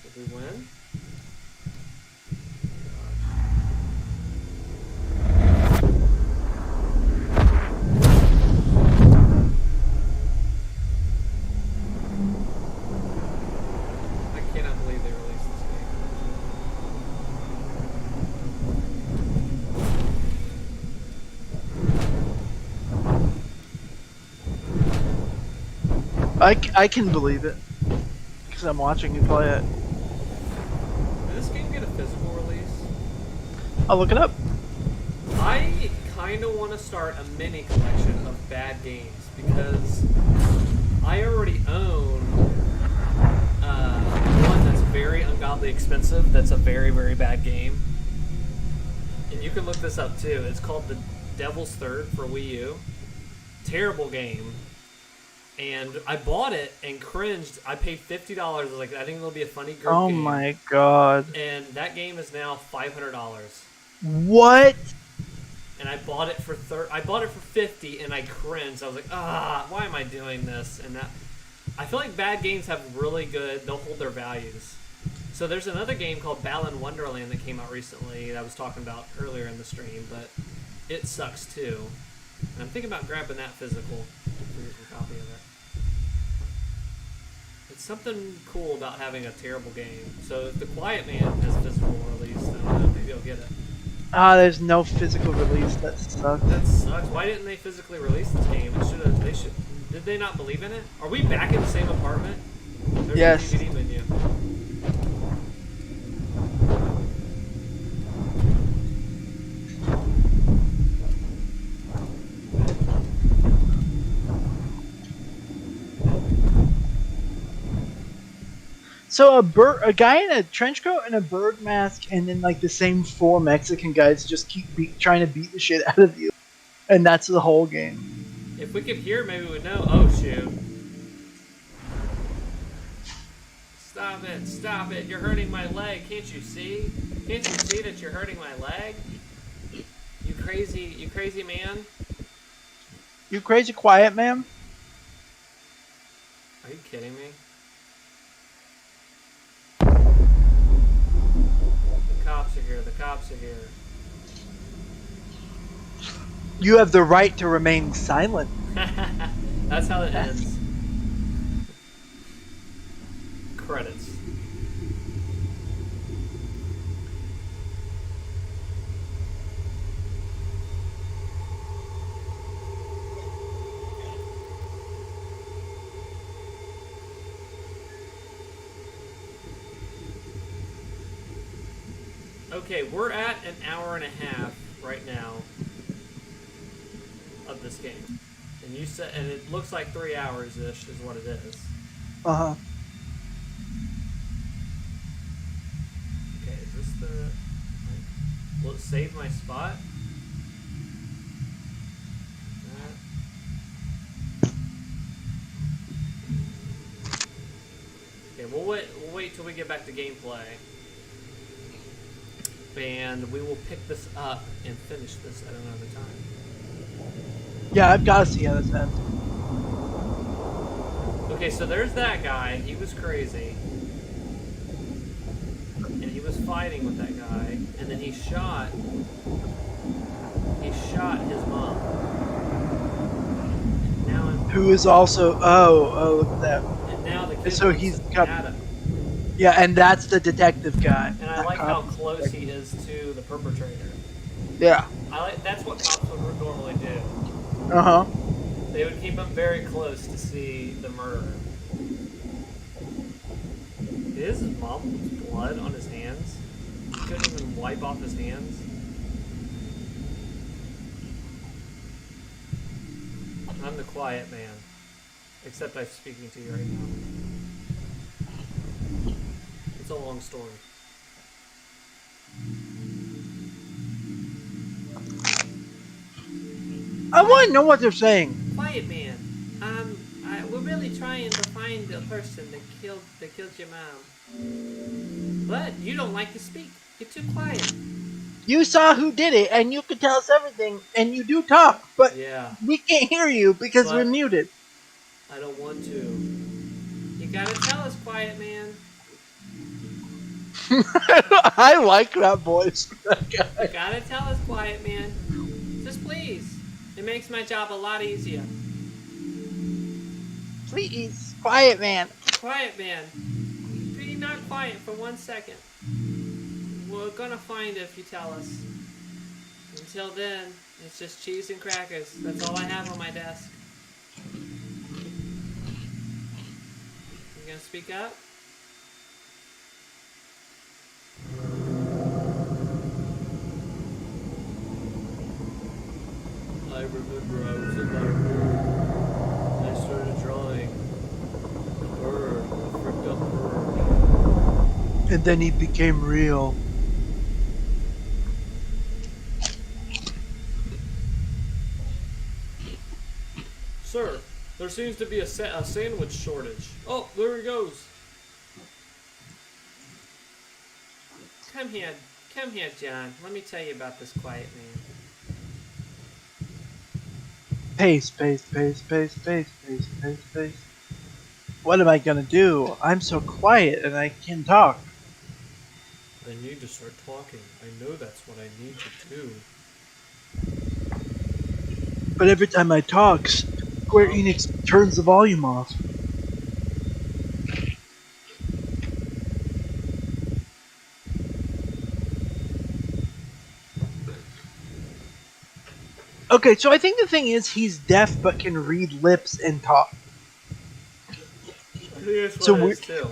Speaker 1: Did we win? I cannot believe they released this game.
Speaker 2: I can believe it because I'm watching you play it.
Speaker 1: Did this game get a physical release?
Speaker 2: I'll look it up.
Speaker 1: I kind of want to start a mini collection of bad games because I already own one that's very ungodly expensive. That's a very, very bad game. And you can look this up too. It's called The Devil's Third for Wii U. Terrible game. And I bought it and cringed. I paid $50. I was like, I think it'll be a funny group
Speaker 2: Oh
Speaker 1: game.
Speaker 2: my god.
Speaker 1: And that game is now $500.
Speaker 2: What?
Speaker 1: And I bought it for $50, and I cringed. I was like, why am I doing this? And that, I feel like bad games have really good. They'll hold their values. So there's another game called Balan Wonderland that came out recently that I was talking about earlier in the stream, but it sucks too. And I'm thinking about grabbing that physical copy of it. It's something cool about having a terrible game. So if The Quiet Man has physical release, I don't know, maybe I'll get it.
Speaker 2: There's no physical release. That sucks.
Speaker 1: That sucks. Why didn't they physically release this game? They should. Did they not believe in it? Are we back in the same apartment? There's
Speaker 2: Yes.
Speaker 1: a DVD menu.
Speaker 2: So a guy in a trench coat and a bird mask, and then like the same 4 Mexican guys just keep trying to beat the shit out of you, and that's the whole game.
Speaker 1: If we could hear, maybe we would know. Oh shoot! Stop it! You're hurting my leg. Can't you see? Can't you see that you're hurting my leg? You crazy man!
Speaker 2: You crazy quiet man?
Speaker 1: Are you kidding me? The cops are here.
Speaker 2: You have the right to remain silent.
Speaker 1: That's how it ends. Credits. Okay, we're at an hour and a half right now of this game, and you said, and it looks like 3 hours ish is what it is.
Speaker 2: Uh-huh.
Speaker 1: Okay, is this the? Will it save my spot? Okay, we'll wait till we get back to gameplay. And we will pick this up and finish this at another time.
Speaker 2: Yeah, I've got to see how this ends.
Speaker 1: Okay, so there's that guy. He was crazy. And he was fighting with that guy. And then he shot his mom. And now
Speaker 2: who is also... Oh, look at that.
Speaker 1: And now the kid
Speaker 2: so he's got...
Speaker 1: Adam.
Speaker 2: Yeah, and that's the detective guy.
Speaker 1: And I like how close he is to the perpetrator.
Speaker 2: Yeah.
Speaker 1: That's what cops would normally do.
Speaker 2: Uh-huh.
Speaker 1: They would keep him very close to see the murderer. Is his mom's blood on his hands? He couldn't even wipe off his hands. I'm the quiet man. Except I'm speaking to you right now. It's a long story.
Speaker 2: I want to know what they're saying.
Speaker 1: Quiet man. We're really trying to find the person that killed your mom. But you don't like to speak. You're too quiet.
Speaker 2: You saw who did it, and you can tell us everything, and you do talk, but
Speaker 1: yeah,
Speaker 2: we can't hear you because we're muted.
Speaker 1: I don't want to. You gotta tell us, quiet man.
Speaker 2: I like that voice. That guy.
Speaker 1: You gotta tell us, quiet man. Just please. It makes my job a lot easier.
Speaker 2: Please, quiet man.
Speaker 1: Quiet man. Be not quiet for 1 second. We're gonna find it if you tell us. Until then, it's just cheese and crackers. That's all I have on my desk. You gonna speak up? I remember I was in library. I started drawing a bird, a fricked up bird.
Speaker 2: And then he became real.
Speaker 1: Sir, there seems to be a sandwich shortage. Oh, there he goes. Come here, John. Let me tell you about this quiet man.
Speaker 2: Pace. What am I gonna do? I'm so quiet and I can talk.
Speaker 1: I need to start talking. I know that's what I need to do.
Speaker 2: But every time I talk, Square Enix turns the volume off. Okay, so I think the thing is he's deaf but can read lips and talk.
Speaker 1: I think that's what it is too.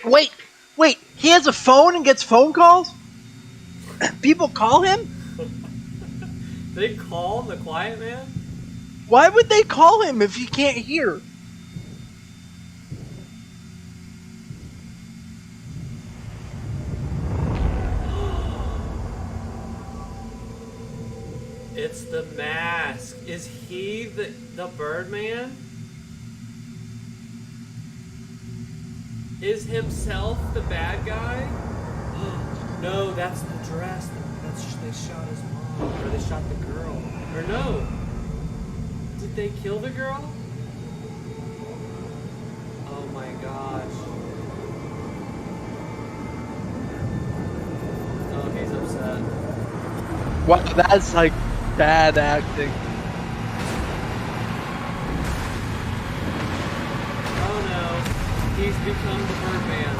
Speaker 2: Wait, he has a phone and gets phone calls? People call him?
Speaker 1: They call the quiet man?
Speaker 2: Why would they call him if he can't hear?
Speaker 1: It's the mask. Is he the Birdman? Is himself the bad guy? No, that's the dress. They shot his mom, or they shot the girl. Or no, did they kill the girl? Oh my gosh. Oh, he's upset.
Speaker 2: Wow, that's like bad acting.
Speaker 1: Oh no, he's become the Birdman.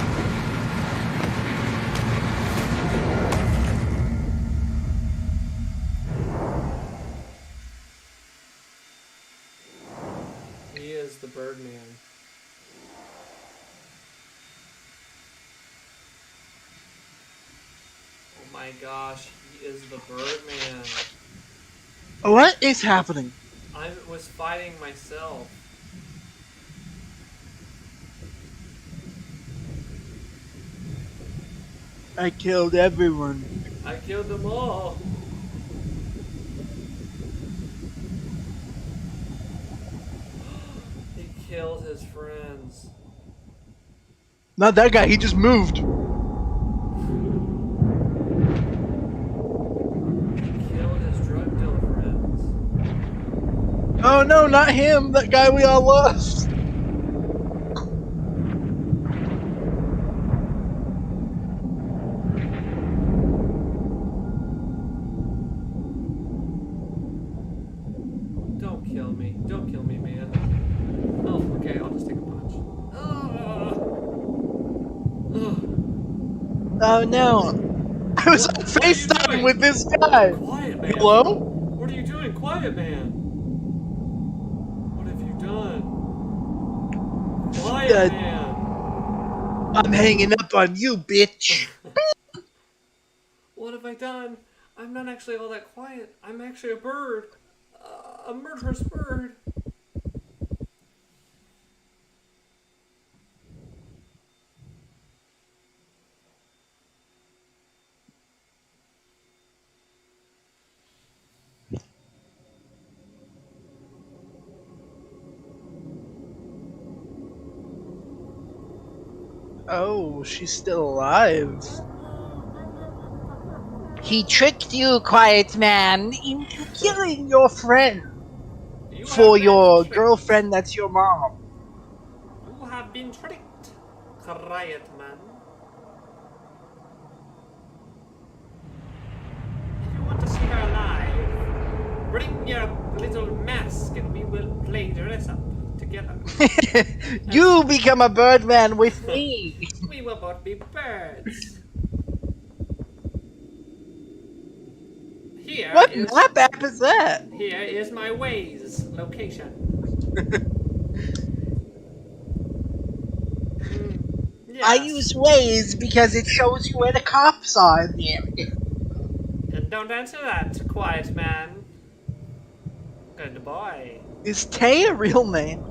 Speaker 1: He is the Birdman. Oh my gosh, he is the Birdman.
Speaker 2: What is happening?
Speaker 1: I was fighting myself.
Speaker 2: I killed everyone.
Speaker 1: I killed them all. He killed his friends.
Speaker 2: Not that guy, he just moved.
Speaker 1: He killed his drug dealer friends.
Speaker 2: Oh no, not him, that guy we all lost.
Speaker 1: Don't kill me. Don't kill me, man. Oh, okay, I'll just take a punch.
Speaker 2: Oh no. I was on FaceTime with this guy.
Speaker 1: Quiet, man.
Speaker 2: Hello?
Speaker 1: What are you doing? Quiet, man. What have you done? Quiet, man.
Speaker 2: I'm hanging up on you, bitch.
Speaker 1: What have I done? I'm not actually all that quiet. I'm actually a bird. A murderous bird.
Speaker 2: Oh, she's still alive. He tricked you, quiet man, into killing your friend. For your girlfriend that's your mom.
Speaker 1: You have been tricked, quiet man. If you want to see her alive, bring your little mask and we will play dress up together.
Speaker 2: You become a birdman with me.
Speaker 1: We will both be birds. Here
Speaker 2: What
Speaker 1: is,
Speaker 2: map app is that?
Speaker 1: Here is my Waze location. Yes.
Speaker 2: I use Waze because it shows you where the cops are in the area.
Speaker 1: And don't answer that, quiet man. Good boy.
Speaker 2: Is Tay a real name?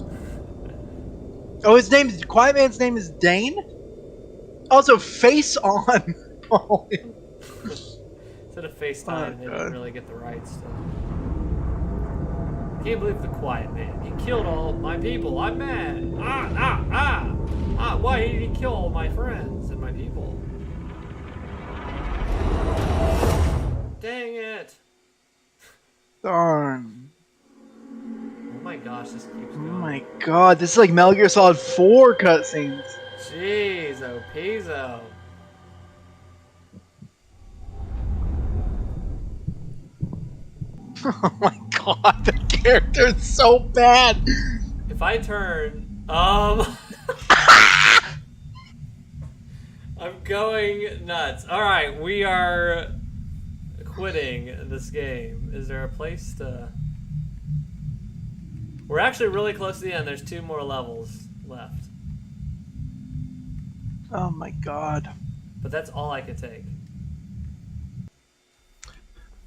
Speaker 2: Oh, Quiet Man's name is Dane? Also, face on.
Speaker 1: Instead of FaceTime, they didn't really get the rights to. Can't believe the Quiet Man. He killed all my people. I'm mad. Why did he kill all my friends and my people? Dang it.
Speaker 2: Darn.
Speaker 1: Oh my gosh, this keeps
Speaker 2: Oh
Speaker 1: going.
Speaker 2: my god, this is like Metal Gear Solid 4 cutscenes.
Speaker 1: Jeez, oh Pizzo.
Speaker 2: Oh my god, the character is so bad.
Speaker 1: If I turn, I'm going nuts. Alright, we are quitting this game. Is there a place to... We're actually really close to the end. There's 2 more levels left.
Speaker 2: Oh my god.
Speaker 1: But that's all I can take.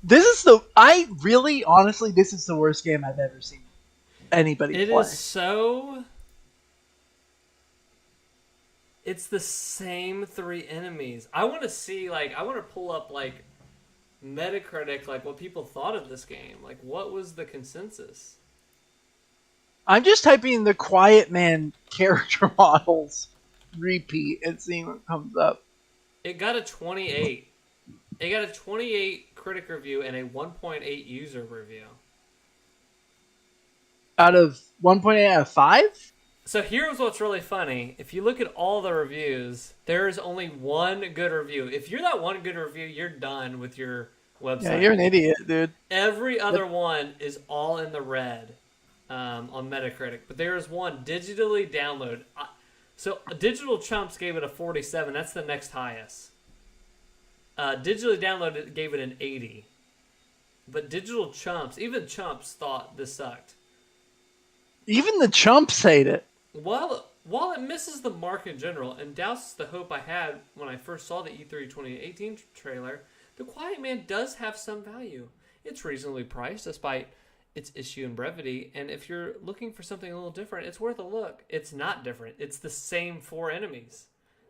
Speaker 2: This is honestly, this is the worst game I've ever seen anybody play.
Speaker 1: It is so... It's the same 3 enemies. I want to see, I want to pull up, Metacritic, like what people thought of this game. Like, what was the consensus?
Speaker 2: I'm just typing in the Quiet Man character models repeat and seeing what comes up.
Speaker 1: It got a 28. It got a 28 critic review and a 1.8 user review.
Speaker 2: Out of 1.8 out of 5?
Speaker 1: So here's what's really funny. If you look at all the reviews, there is only one good review. If you're that one good review, you're done with your website.
Speaker 2: Yeah, you're an idiot, dude.
Speaker 1: Every other one is all in the red on Metacritic. But there is one, digitally download. So Digital Chumps gave it a 47. That's the next highest. Digitally downloaded gave it an 80. But Digital Chumps, even Chumps thought this sucked.
Speaker 2: Even the Chumps hate it.
Speaker 1: While it misses the mark in general and douses the hope I had when I first saw the E3 2018 trailer, The Quiet Man does have some value. It's reasonably priced despite its issue and brevity, and if you're looking for something a little different, it's worth a look. It's not different. It's the same 4 enemies.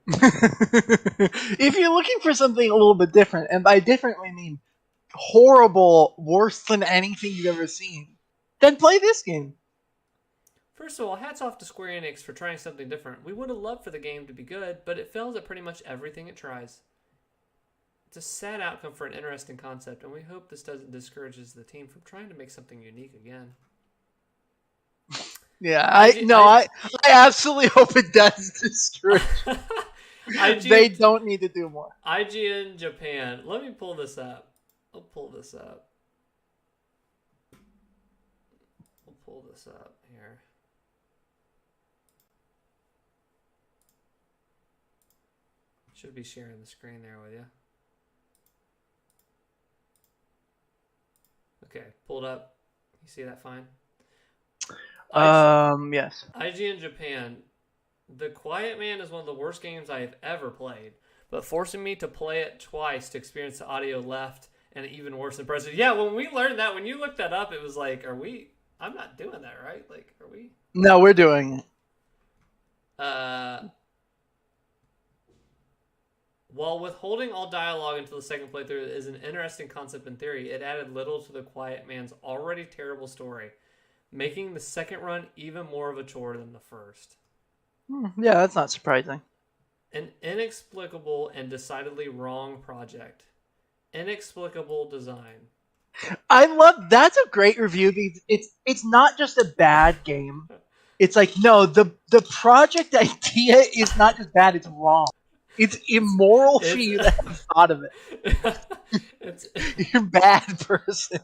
Speaker 2: If you're looking for something a little bit different, and by different I mean horrible, worse than anything you've ever seen, then play this game.
Speaker 1: First of all, hats off to Square Enix for trying something different. We would have loved for the game to be good, but it fails at pretty much everything it tries. It's a sad outcome for an interesting concept, and we hope this doesn't discourage the team from trying to make something unique again.
Speaker 2: Yeah, I absolutely hope it does discourage. They don't need to do more.
Speaker 1: IGN Japan. Let me pull this up. I'll pull this up. We'll pull this up here. Should be sharing the screen there with you. Okay, pulled up. You see that fine?
Speaker 2: Yes.
Speaker 1: IGN Japan. The Quiet Man is one of the worst games I have ever played, but forcing me to play it twice to experience the audio left and even worse impressive. Yeah, when we learned that, when you looked that up, it was like, I'm not doing that, right? Like, are we?
Speaker 2: No, we're doing it.
Speaker 1: While withholding all dialogue until the second playthrough is an interesting concept in theory, it added little to the Quiet Man's already terrible story, making the second run even more of a chore than the first.
Speaker 2: Yeah, that's not surprising.
Speaker 1: An inexplicable and decidedly wrong project. Inexplicable design.
Speaker 2: I love that's a great review because it's not just a bad game. It's like, no, the project idea is not just bad, it's wrong. It's immoral for you to have thought of it. You're a bad person.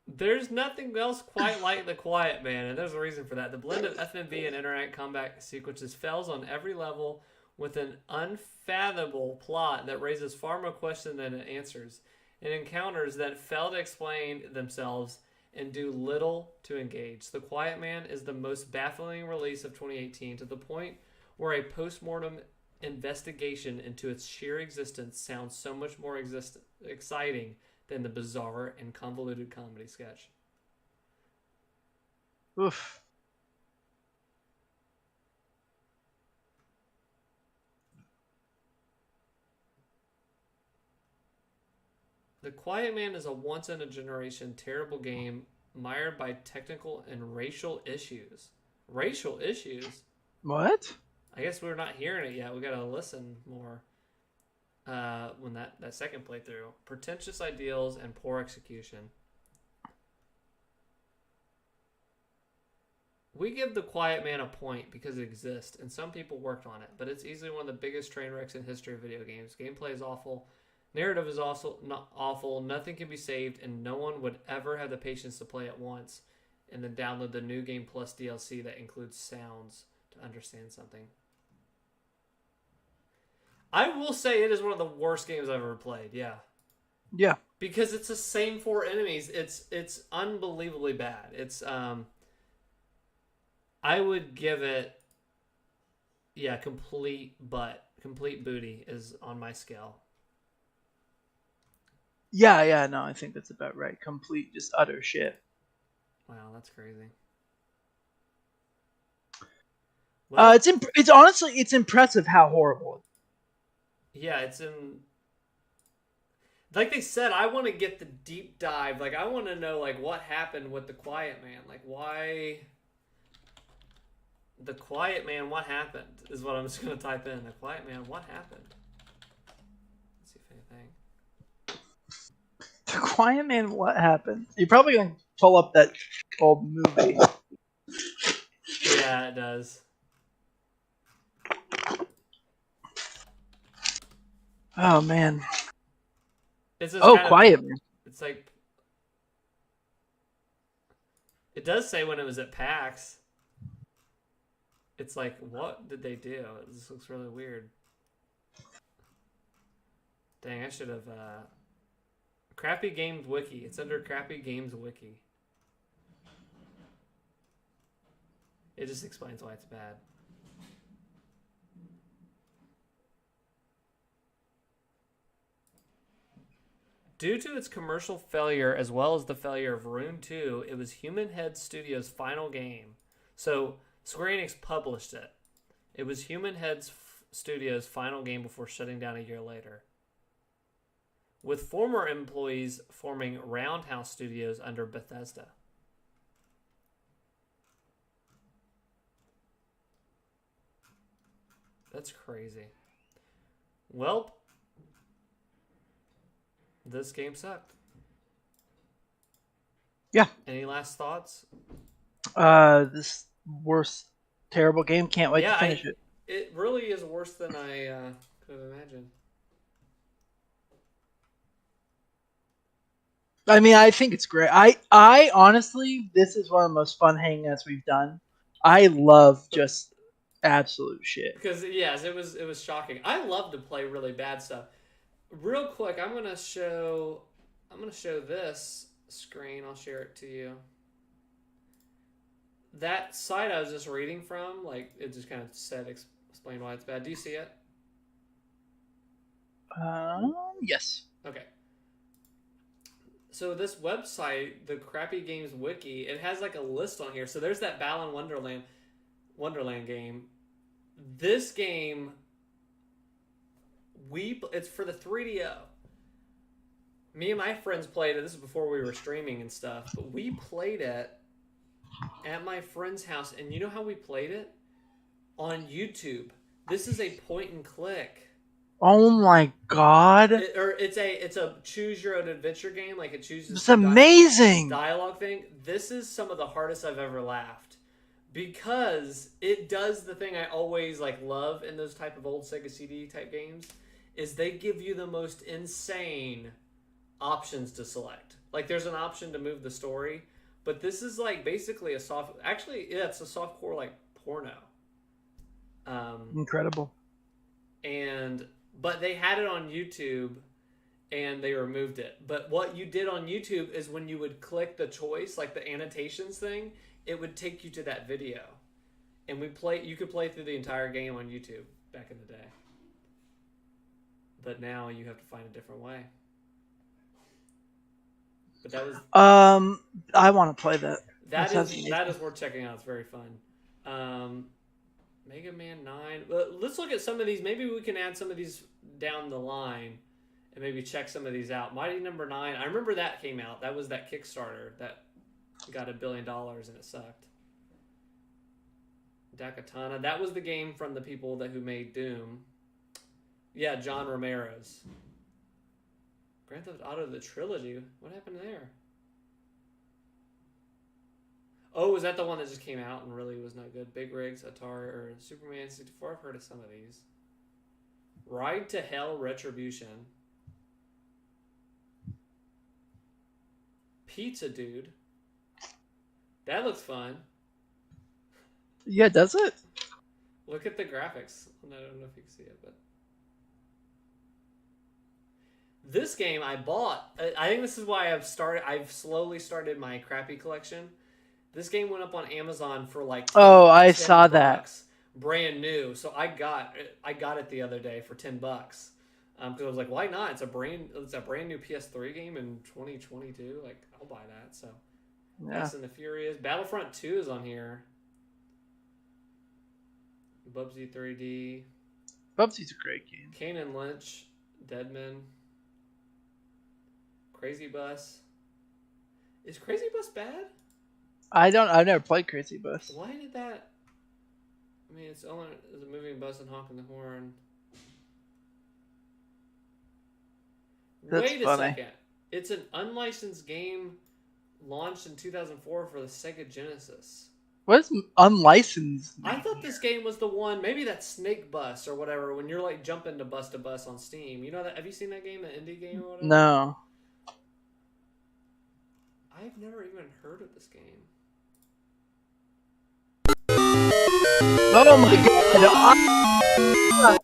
Speaker 1: There's nothing else quite like The Quiet Man, and there's a reason for that. The blend of FMV and interact combat sequences fails on every level with an unfathomable plot that raises far more questions than it answers, and encounters that fail to explain themselves and do little to engage. The Quiet Man is the most baffling release of 2018 to the point where a post-mortem investigation into its sheer existence sounds so much more exciting than the bizarre and convoluted comedy sketch.
Speaker 2: Oof.
Speaker 1: The Quiet Man is a once-in-a-generation terrible game mired by technical and racial issues. Racial issues?
Speaker 2: What?
Speaker 1: I guess we're not hearing it yet. We gotta listen more when that second playthrough. Pretentious ideals and poor execution. We give The Quiet Man a point because it exists, and some people worked on it, but it's easily one of the biggest train wrecks in history of video games. Gameplay is awful. Narrative is also not awful. Nothing can be saved, and no one would ever have the patience to play it once and then download the New Game Plus DLC that includes sounds to understand something. I will say it is one of the worst games I've ever played. Yeah.
Speaker 2: Yeah.
Speaker 1: Because it's the same 4 enemies. It's unbelievably bad. It's I would give it complete booty is on my scale.
Speaker 2: Yeah, no, I think that's about right. Complete, just utter shit.
Speaker 1: Wow, that's crazy.
Speaker 2: Well, it's honestly impressive how horrible.
Speaker 1: Yeah, it's in. Like they said, I want to get the deep dive. Like I want to know like what happened with the Quiet Man. Like why the Quiet Man? What happened is what I'm just gonna type in. The Quiet Man. What happened? Let's see if anything.
Speaker 2: The Quiet Man. What happened? You're probably gonna pull up that old movie.
Speaker 1: Yeah, it does.
Speaker 2: Oh man.
Speaker 1: It's just kind
Speaker 2: Quiet
Speaker 1: of,
Speaker 2: Man.
Speaker 1: It's like it does say when it was at PAX. It's like, what did they do? This looks really weird. Dang, I should have. Crappy Games Wiki. It's under Crappy Games Wiki. It just explains why it's bad. Due to its commercial failure, as well as the failure of Rune 2, it was Human Head Studios' final game. So, Square Enix published it. It was Human Head Studios' final game before shutting down a year later, with former employees forming Roundhouse Studios under Bethesda. That's crazy. Well, this game sucked.
Speaker 2: Yeah.
Speaker 1: Any last thoughts?
Speaker 2: This worst, terrible game. Can't wait to finish it.
Speaker 1: It really is worse than I could have imagined.
Speaker 2: I mean, I think it's great. I honestly, this is one of the most fun hangouts we've done. I love just absolute shit.
Speaker 1: Because yes, it was shocking. I love to play really bad stuff. Real quick, I'm gonna show this screen. I'll share it to you. That site I was just reading from, like it just kind of said explain why it's bad. Do you see it?
Speaker 2: Yes.
Speaker 1: Okay. So this website, the Crappy Games Wiki, it has like a list on here. So there's that Balan Wonderland game. This game, it's for the 3DO. Me and my friends played it. This is before we were streaming and stuff. But we played it at my friend's house. And you know how we played it? On YouTube. This is a point and click.
Speaker 2: Oh my god!
Speaker 1: It's a choose your own adventure game. Like it chooses.
Speaker 2: It's amazing
Speaker 1: Dialogue thing. This is some of the hardest I've ever laughed because it does the thing I always like love in those type of old Sega CD type games is they give you the most insane options to select. Like there's an option to move the story, but this is like basically it's a softcore like porno.
Speaker 2: Incredible.
Speaker 1: But they had it on YouTube and they removed it. But what you did on YouTube is when you would click the choice, like the annotations thing, it would take you to that video. And you could play through the entire game on YouTube back in the day. But now you have to find a different way. But that was
Speaker 2: I want to play that.
Speaker 1: That is worth checking out. It's very fun. Mega Man 9. Let's look at some of these. Maybe we can add some of these down the line and maybe check some of these out. Mighty Number 9. I remember that came out. That was that Kickstarter that got $1 billion and it sucked. Dakatana. That was the game from the people who made Doom. Yeah, John Romero's. Grand Theft Auto the Trilogy. What happened there? Oh, is that the one that just came out and really was not good? Big Rigs, Atari, or Superman 64? I've heard of some of these. Ride to Hell Retribution. Pizza Dude. That looks fun.
Speaker 2: Yeah, does it?
Speaker 1: Look at the graphics. I don't know if you can see it, but... This game I bought. I think this is why I've slowly started my crappy collection. This game went up on Amazon for like
Speaker 2: I saw that.
Speaker 1: Brand new. So I got it the other day for $10. Because I was like, why not? It's a brand new PS3 game in 2022. Like, I'll buy that. So
Speaker 2: yeah.
Speaker 1: Fast and the Furious. Battlefront 2 is on here. Bubsy 3D.
Speaker 2: Bubsy's a great game.
Speaker 1: Kane and Lynch. Deadman. Crazy Bus. Is Crazy Bus bad?
Speaker 2: I've never played Crazy Bus.
Speaker 1: Why did that? I mean, it's a moving bus and honking the horn.
Speaker 2: That's
Speaker 1: Wait a
Speaker 2: funny.
Speaker 1: second. It's an unlicensed game launched in 2004 for the Sega Genesis.
Speaker 2: What is unlicensed?
Speaker 1: I thought this game was the one, maybe that's Snake Bus or whatever, when you're like jumping to bus on Steam. You know that? Have you seen that game, the indie game or whatever?
Speaker 2: No.
Speaker 1: I've never even heard of this game.
Speaker 2: Oh my god.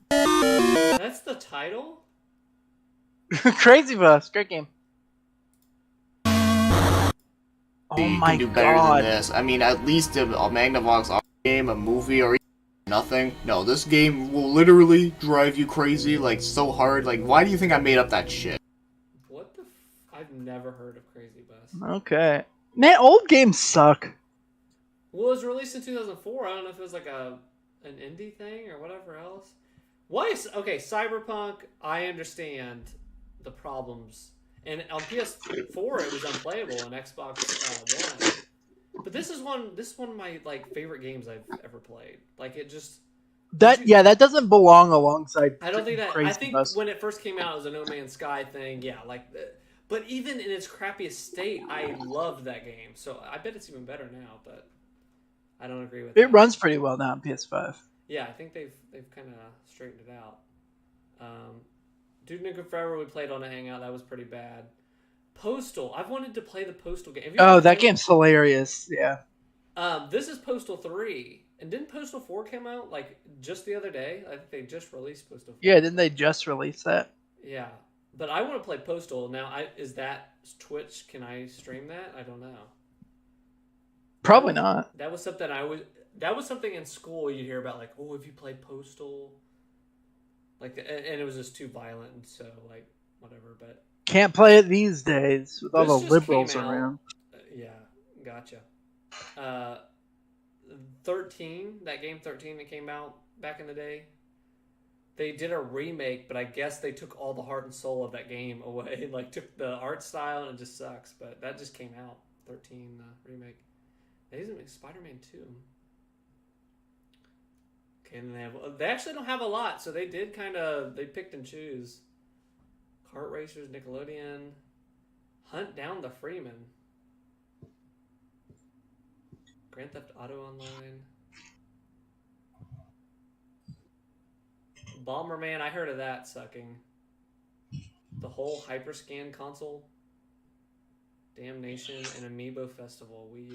Speaker 1: That's the title?
Speaker 2: Crazy Bus, great game. Oh
Speaker 18: You
Speaker 2: my
Speaker 18: can do better
Speaker 2: god.
Speaker 18: than this. I mean, at least a Magnavox game, a movie, or nothing. No, this game will literally drive you crazy, like, so hard. Like, why do you think I made up that shit?
Speaker 1: What the I've never heard of Crazy Bus.
Speaker 2: Okay. Man, old games suck.
Speaker 1: Well, it was released in 2004. I don't know if it was like an indie thing or whatever else. Why is... Okay, Cyberpunk, I understand the problems. And on PS4, it was unplayable on Xbox One. But this is one of my like favorite games I've ever played. Like it just
Speaker 2: That doesn't belong alongside.
Speaker 1: I don't think that.
Speaker 2: Crazy
Speaker 1: I think
Speaker 2: Bus.
Speaker 1: when it first came out, it was a No Man's Sky thing. Yeah, like. But even in its crappiest state, I loved that game. So I bet it's even better now. But I don't agree with
Speaker 2: It
Speaker 1: that.
Speaker 2: runs pretty well now on PS5.
Speaker 1: Yeah, I think they've kind of straightened it out. Dude Nukem Forever we played on a Hangout. That was pretty bad. Postal. I've wanted to play the Postal game. Have you
Speaker 2: Oh,
Speaker 1: ever
Speaker 2: that
Speaker 1: played
Speaker 2: game's hilarious. Yeah.
Speaker 1: This is Postal 3. And didn't Postal 4 come out like just the other day? I think they just released Postal 4.
Speaker 2: Yeah, didn't they just release that?
Speaker 1: Yeah. But I want to play Postal. Now, is that Twitch? Can I stream that? I don't know.
Speaker 2: Probably not.
Speaker 1: That was something that was something in school you'd hear about, like, oh, if you play Postal, like, and it was just too violent, so like, whatever. But
Speaker 2: Can't play it these days with all
Speaker 1: this
Speaker 2: the
Speaker 1: just
Speaker 2: liberals
Speaker 1: came out.
Speaker 2: around.
Speaker 1: Yeah, gotcha. 13, that game 13 that came out back in the day. They did a remake, but I guess they took all the heart and soul of that game away. Like, took the art style, and it just sucks. But that just came out, 13 remake. They didn't make Spider-Man 2. Okay, and they actually don't have a lot, so they did they picked and choose. Kart Racers, Nickelodeon, Hunt Down the Freeman, Grand Theft Auto Online. Bomberman, I heard of that sucking. The whole Hyperscan console. Damnation and Amiibo Festival, Wii U.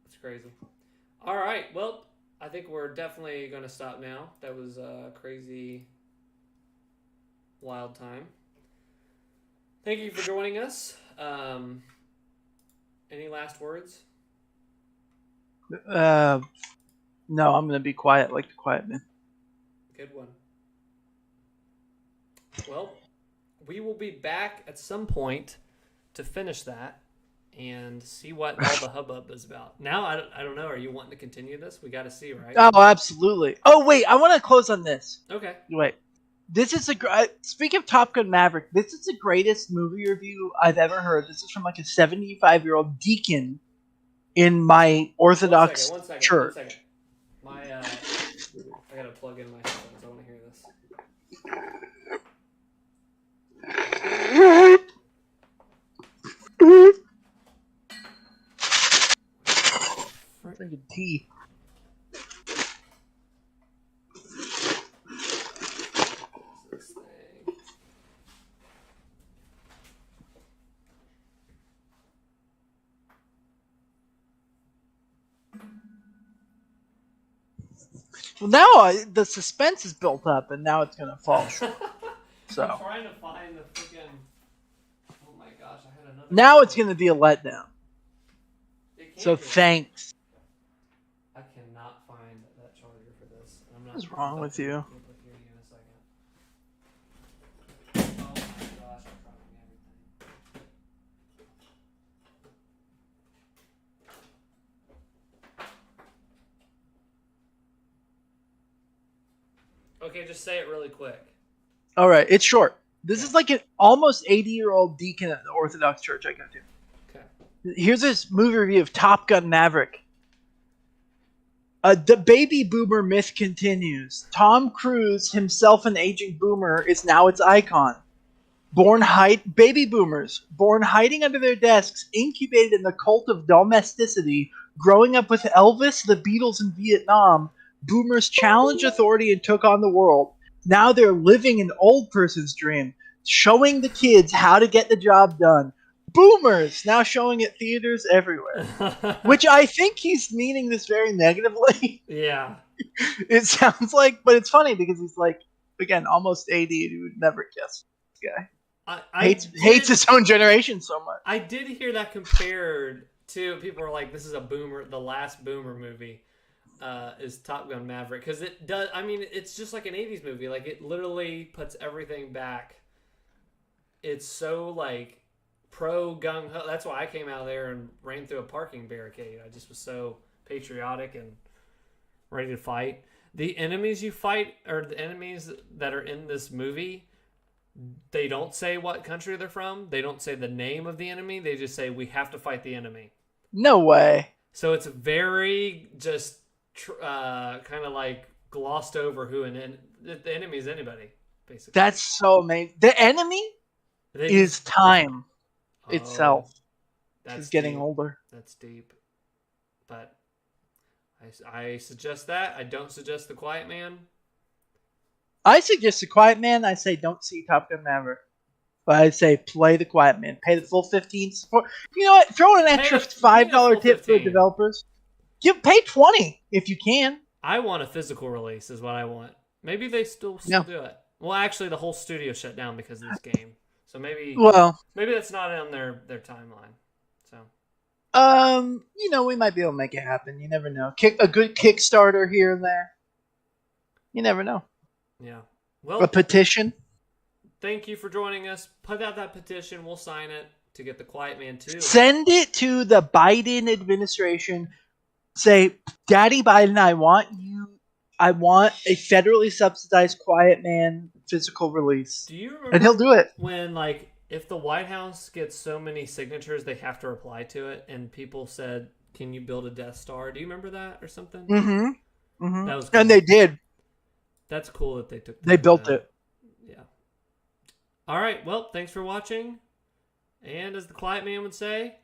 Speaker 1: That's crazy. All right, well, I think we're definitely going to stop now. That was a crazy, wild time. Thank you for joining us. Any last words?
Speaker 2: No, I'm gonna be quiet like the quiet man.
Speaker 1: Good one. Well, we will be back at some point to finish that and see what all the hubbub is about. Now, I don't know. Are you wanting to continue this? We got to see, right?
Speaker 2: Oh, absolutely. Oh, wait, I want to close on this.
Speaker 1: Okay.
Speaker 2: Wait. This is speaking of Top Gun Maverick, this is the greatest movie review I've ever heard. This is from like a 75-year-old deacon in my Orthodox church.
Speaker 1: 1 second. I gotta plug in my headphones. I want to hear this.
Speaker 2: Freaking tea. Well, now the suspense is built up, and now it's gonna fall short. So
Speaker 1: I'm trying to find the freaking. Oh my gosh! I had another.
Speaker 2: Now it's gonna be a letdown. So thanks.
Speaker 1: I cannot find that charger for this. I'm not.
Speaker 2: What's wrong with you?
Speaker 1: Okay, just say it really quick.
Speaker 2: All right, it's short. This is like an almost 80-year-old deacon at the Orthodox church I go to.
Speaker 1: Okay.
Speaker 2: Here's this movie review of Top Gun Maverick. The baby boomer myth continues. Tom Cruise, himself an aging boomer, is now its icon. Baby boomers, born hiding under their desks, incubated in the cult of domesticity, growing up with Elvis, the Beatles, and Vietnam, boomers challenged authority and took on the world. Now they're living an old person's dream, showing the kids how to get the job done. Boomers now showing at theaters everywhere. Which I think he's meaning this very negatively.
Speaker 1: Yeah.
Speaker 2: It sounds like, but it's funny because he's like, again, almost 80 and you would never guess this guy. Hates his own generation so much.
Speaker 1: I did hear that compared to, people are like, this is a boomer, the last boomer movie is Top Gun Maverick. Because it does, I mean, it's just like an 80s movie. Like, it literally puts everything back. It's so, like, pro gung-ho. That's why I came out of there and ran through a parking barricade. I just was so patriotic and ready to fight. The enemies you fight, or the enemies that are in this movie, they don't say what country they're from. They don't say the name of the enemy. They just say, we have to fight the enemy.
Speaker 2: No way.
Speaker 1: So it's very just kind of like glossed over who the enemy is anybody, basically.
Speaker 2: That's so amazing. The enemy is time itself. That's getting
Speaker 1: deep.
Speaker 2: older.
Speaker 1: That's deep. But I suggest that. I don't suggest The Quiet Man.
Speaker 2: I suggest The Quiet Man. I say don't see Top Gun Maverick. But I say play The Quiet Man. Pay the full $15 support. You know what? Throw in an extra $5 tip for the developers. Pay $20 if you can.
Speaker 1: I want a physical release is what I want. Maybe they still do it. Well, actually, the whole studio shut down because of this game. So maybe that's not on their timeline. So
Speaker 2: we might be able to make it happen. You never know. A good Kickstarter here and there. You never know.
Speaker 1: Yeah. Well,
Speaker 2: a petition.
Speaker 1: Thank you for joining us. Put out that petition. We'll sign it to get The Quiet Man 2.
Speaker 2: Send it to the Biden administration. Say, Daddy Biden, I want a federally subsidized Quiet Man physical release.
Speaker 1: Do you remember?
Speaker 2: And he'll do it.
Speaker 1: When, like, if the White House gets so many signatures, they have to reply to it, and people said, "Can you build a Death Star?" Do you remember that or something?
Speaker 2: Mm-hmm. Mm-hmm.
Speaker 1: That was cool.
Speaker 2: And they did.
Speaker 1: That's cool that they took.
Speaker 2: They built it.
Speaker 1: Yeah. All right. Well, thanks for watching, and as the Quiet Man would say,